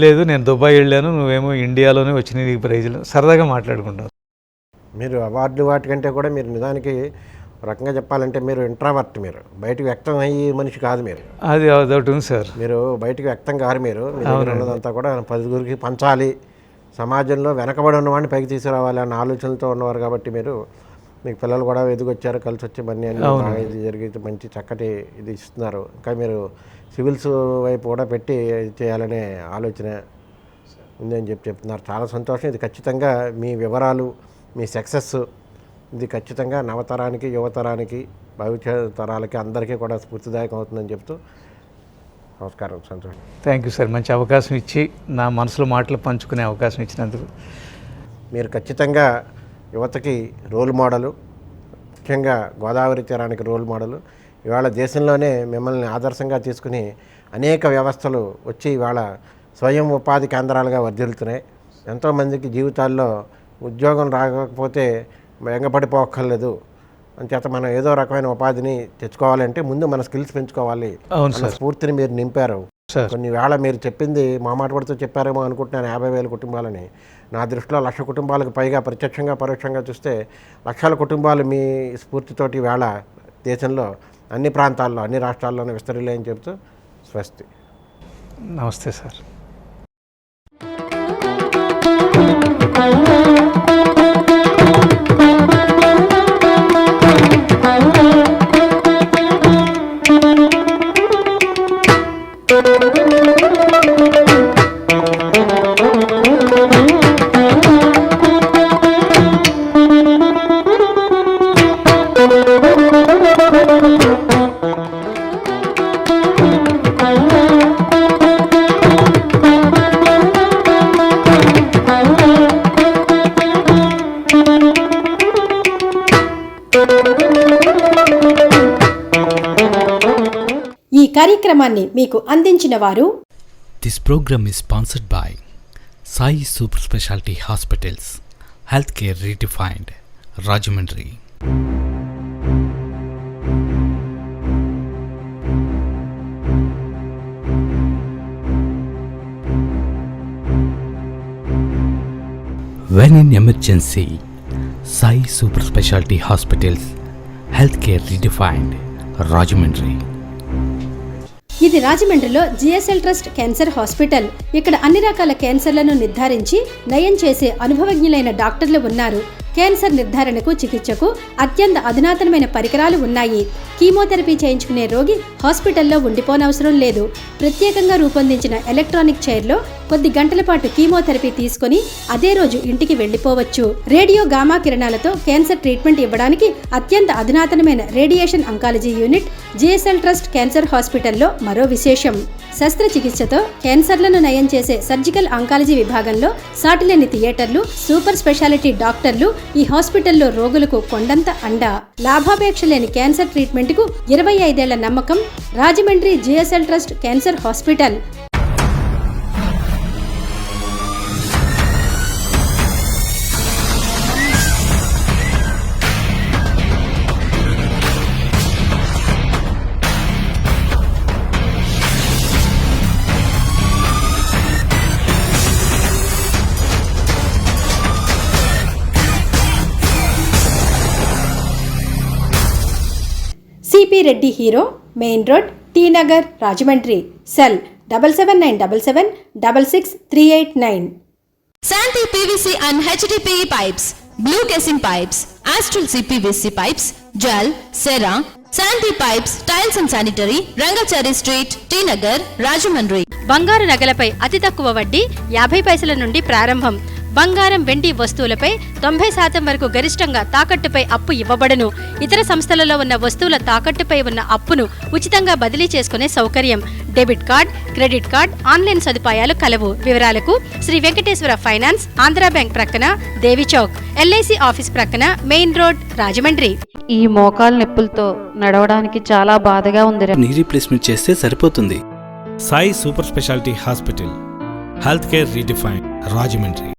లేదు నేను దుబాయ్ వెళ్ళాను, నువ్వేమో ఇండియాలోనే వచ్చినాయి ఈ ప్రైజులు, సరదాగా మాట్లాడుకుంటాం. మీరు అవార్డు వాటికంటే కూడా మీరు నిజానికి రకంగా చెప్పాలంటే మీరు ఇంట్రావర్ట్, మీరు బయటకు వ్యక్తం అయ్యే మనిషి కాదు. మీరు అదొకటి ఉంది సార్. మీరు బయటకు వ్యక్తం కాదు. మీరు మీ దగ్గర ఉన్నదంతా కూడా 10 పంచాలి, సమాజంలో వెనకబడి ఉన్నవాడిని పైకి తీసుకురావాలి అన్న ఆలోచనలతో ఉన్నవారు. కాబట్టి మీకు పిల్లలు కూడా ఎదుగొచ్చారు, కలిసి వచ్చి అన్నీ బాగా ఇది జరిగితే మంచి చక్కటి ఇది ఇస్తున్నారు. ఇంకా మీరు సివిల్స్ వైపు కూడా పెట్టి చేయాలనే ఆలోచన ఉందని చెప్తున్నారు. చాలా సంతోషం. ఇది ఖచ్చితంగా మీ వివరాలు, మీ సక్సెస్ ఇది ఖచ్చితంగా నవతరానికి, యువతరానికి, భవిష్యత్ తరాలకి అందరికీ కూడా స్ఫూర్తిదాయకం అవుతుందని చెప్తూ నమస్కారం. సంతోషం. Thank you sir. మంచి అవకాశం ఇచ్చి నా మనసులో మాటలు పంచుకునే అవకాశం ఇచ్చినందుకు. మీరు ఖచ్చితంగా యువతకి రోల్ మోడలు, ముఖ్యంగా గోదావరి తీరానికి రోల్ మోడలు. ఇవాళ దేశంలోనే మిమ్మల్ని ఆదర్శంగా తీసుకుని అనేక వ్యవస్థలు వచ్చి ఇవాళ స్వయం ఉపాధి కేంద్రాలుగా వర్ధిల్లుతున్నాయి. ఎంతోమందికి జీవితాల్లో ఉద్యోగం రాకపోతే వెంగపడిపోక్కర్లేదు. అంచేత మనం ఏదో రకమైన ఉపాధిని తెచ్చుకోవాలంటే ముందు మన స్కిల్స్ పెంచుకోవాలి. స్ఫూర్తిని మీరు నింపారు. కొన్ని వేళ మీరు చెప్పింది మామాట పడుతూ చెప్పారేమో అనుకుంటున్నాను, 50,000 కుటుంబాలని. నా దృష్టిలో 1,00,000 కుటుంబాలకు పైగా ప్రత్యక్షంగా పరోక్షంగా చూస్తే లక్షల కుటుంబాలు మీ స్ఫూర్తితోటి వేళ దేశంలో అన్ని ప్రాంతాల్లో, అన్ని రాష్ట్రాల్లోనూ విస్తరిల్లేని చెబుతూ స్వస్తి. నమస్తే సార్. ఈ కార్యక్రమాన్ని మీకు అందించిన వారు. This program is sponsored by Sai Super Specialty Hospitals, Healthcare Redefined, Rajamundry. When in emergency, Sai Super Specialty Hospitals, Healthcare Redefined, Rajamundry. ఇది రాజమండ్రిలో జిఎస్ఎల్ ట్రస్ట్ క్యాన్సర్ హాస్పిటల్. ఇక్కడ అన్ని రకాల క్యాన్సర్లను నిర్ధారించి నయం చేసే అనుభవజ్ఞులైన డాక్టర్లు ఉన్నారు. క్యాన్సర్ నిర్ధారణకు, చికిత్సకు అత్యంత అధునాతనమైన పరికరాలు ఉన్నాయి. కీమోథెరపీ చేయించుకునే రోగి హాస్పిటల్లో ఉండిపోనవసరం లేదు. ప్రత్యేకంగా రూపొందించిన ఎలక్ట్రానిక్ చైర్లో కొద్ది గంటల పాటు కీమోథెరపీ తీసుకొని అదే రోజు ఇంటికి వెళ్లిపోవచ్చు. రేడియో గామా కిరణాలతో క్యాన్సర్ ట్రీట్మెంట్ ఇవ్వడానికి అత్యంత అధునాతనమైన radiation oncology unit GSL trust cancer హాస్పిటల్లో మరో విశేషం. శస్త్రచికిత్సతో క్యాన్సర్లను నయం చేసే సర్జికల్ అంకాలజీ విభాగంలో సాటిలేని థియేటర్లు, సూపర్ స్పెషాలిటీ డాక్టర్లు ఈ హాస్పిటల్లో రోగులకు కొండంత అండ. లాభాపేక్ష లేని క్యాన్సర్ ట్రీట్మెంట్ కు 25 ఏళ్ల నమ్మకం. Rajahmundry GSL trust cancer hospital. CP Reddy hero, main road, T Nagar, Rajahmundry. Cell 7797766389. Shanti PVC and HDPE pipes, blue casing pipes, Astral CPVC pipes, జెల్, Cera, Shanti pipes, tiles and sanitary, Rangachari street, T Nagar, Rajahmundry. బంగారు నగలపై అతి తక్కువ వడ్డీ 50 పైసల నుండి ప్రారంభం. బంగారం, వెండి వస్తువులపై 90% వరకు గరిష్టంగా తాకట్టుపై అప్పు ఇవ్వబడును. ఇతర సంస్థలలో ఉన్న వస్తువుల తాకట్టుపై ఉన్న అప్పును ఉచితంగా బదిలీ చేసుకునే సౌకర్యం. Debit card, credit card, online సదుపాయాలు కలవు. వివరాలకు శ్రీ వెంకటేశ్వర ఫైనాన్స్, ఆంధ్రా బ్యాంక్ ప్రక్కన, దేవి చౌక్, ఎల్ఐసి ఆఫీస్ ప్రక్కన, మెయిన్ రోడ్, రాజమండ్రి. ఈ మోకాలు నొప్పులతో నడవడానికి చాలా బాధగా ఉంది. నీ రీప్లేస్మెంట్ చేస్తే సరిపోతుంది. Sai super speciality hospital, health care redefined Rajahmundry.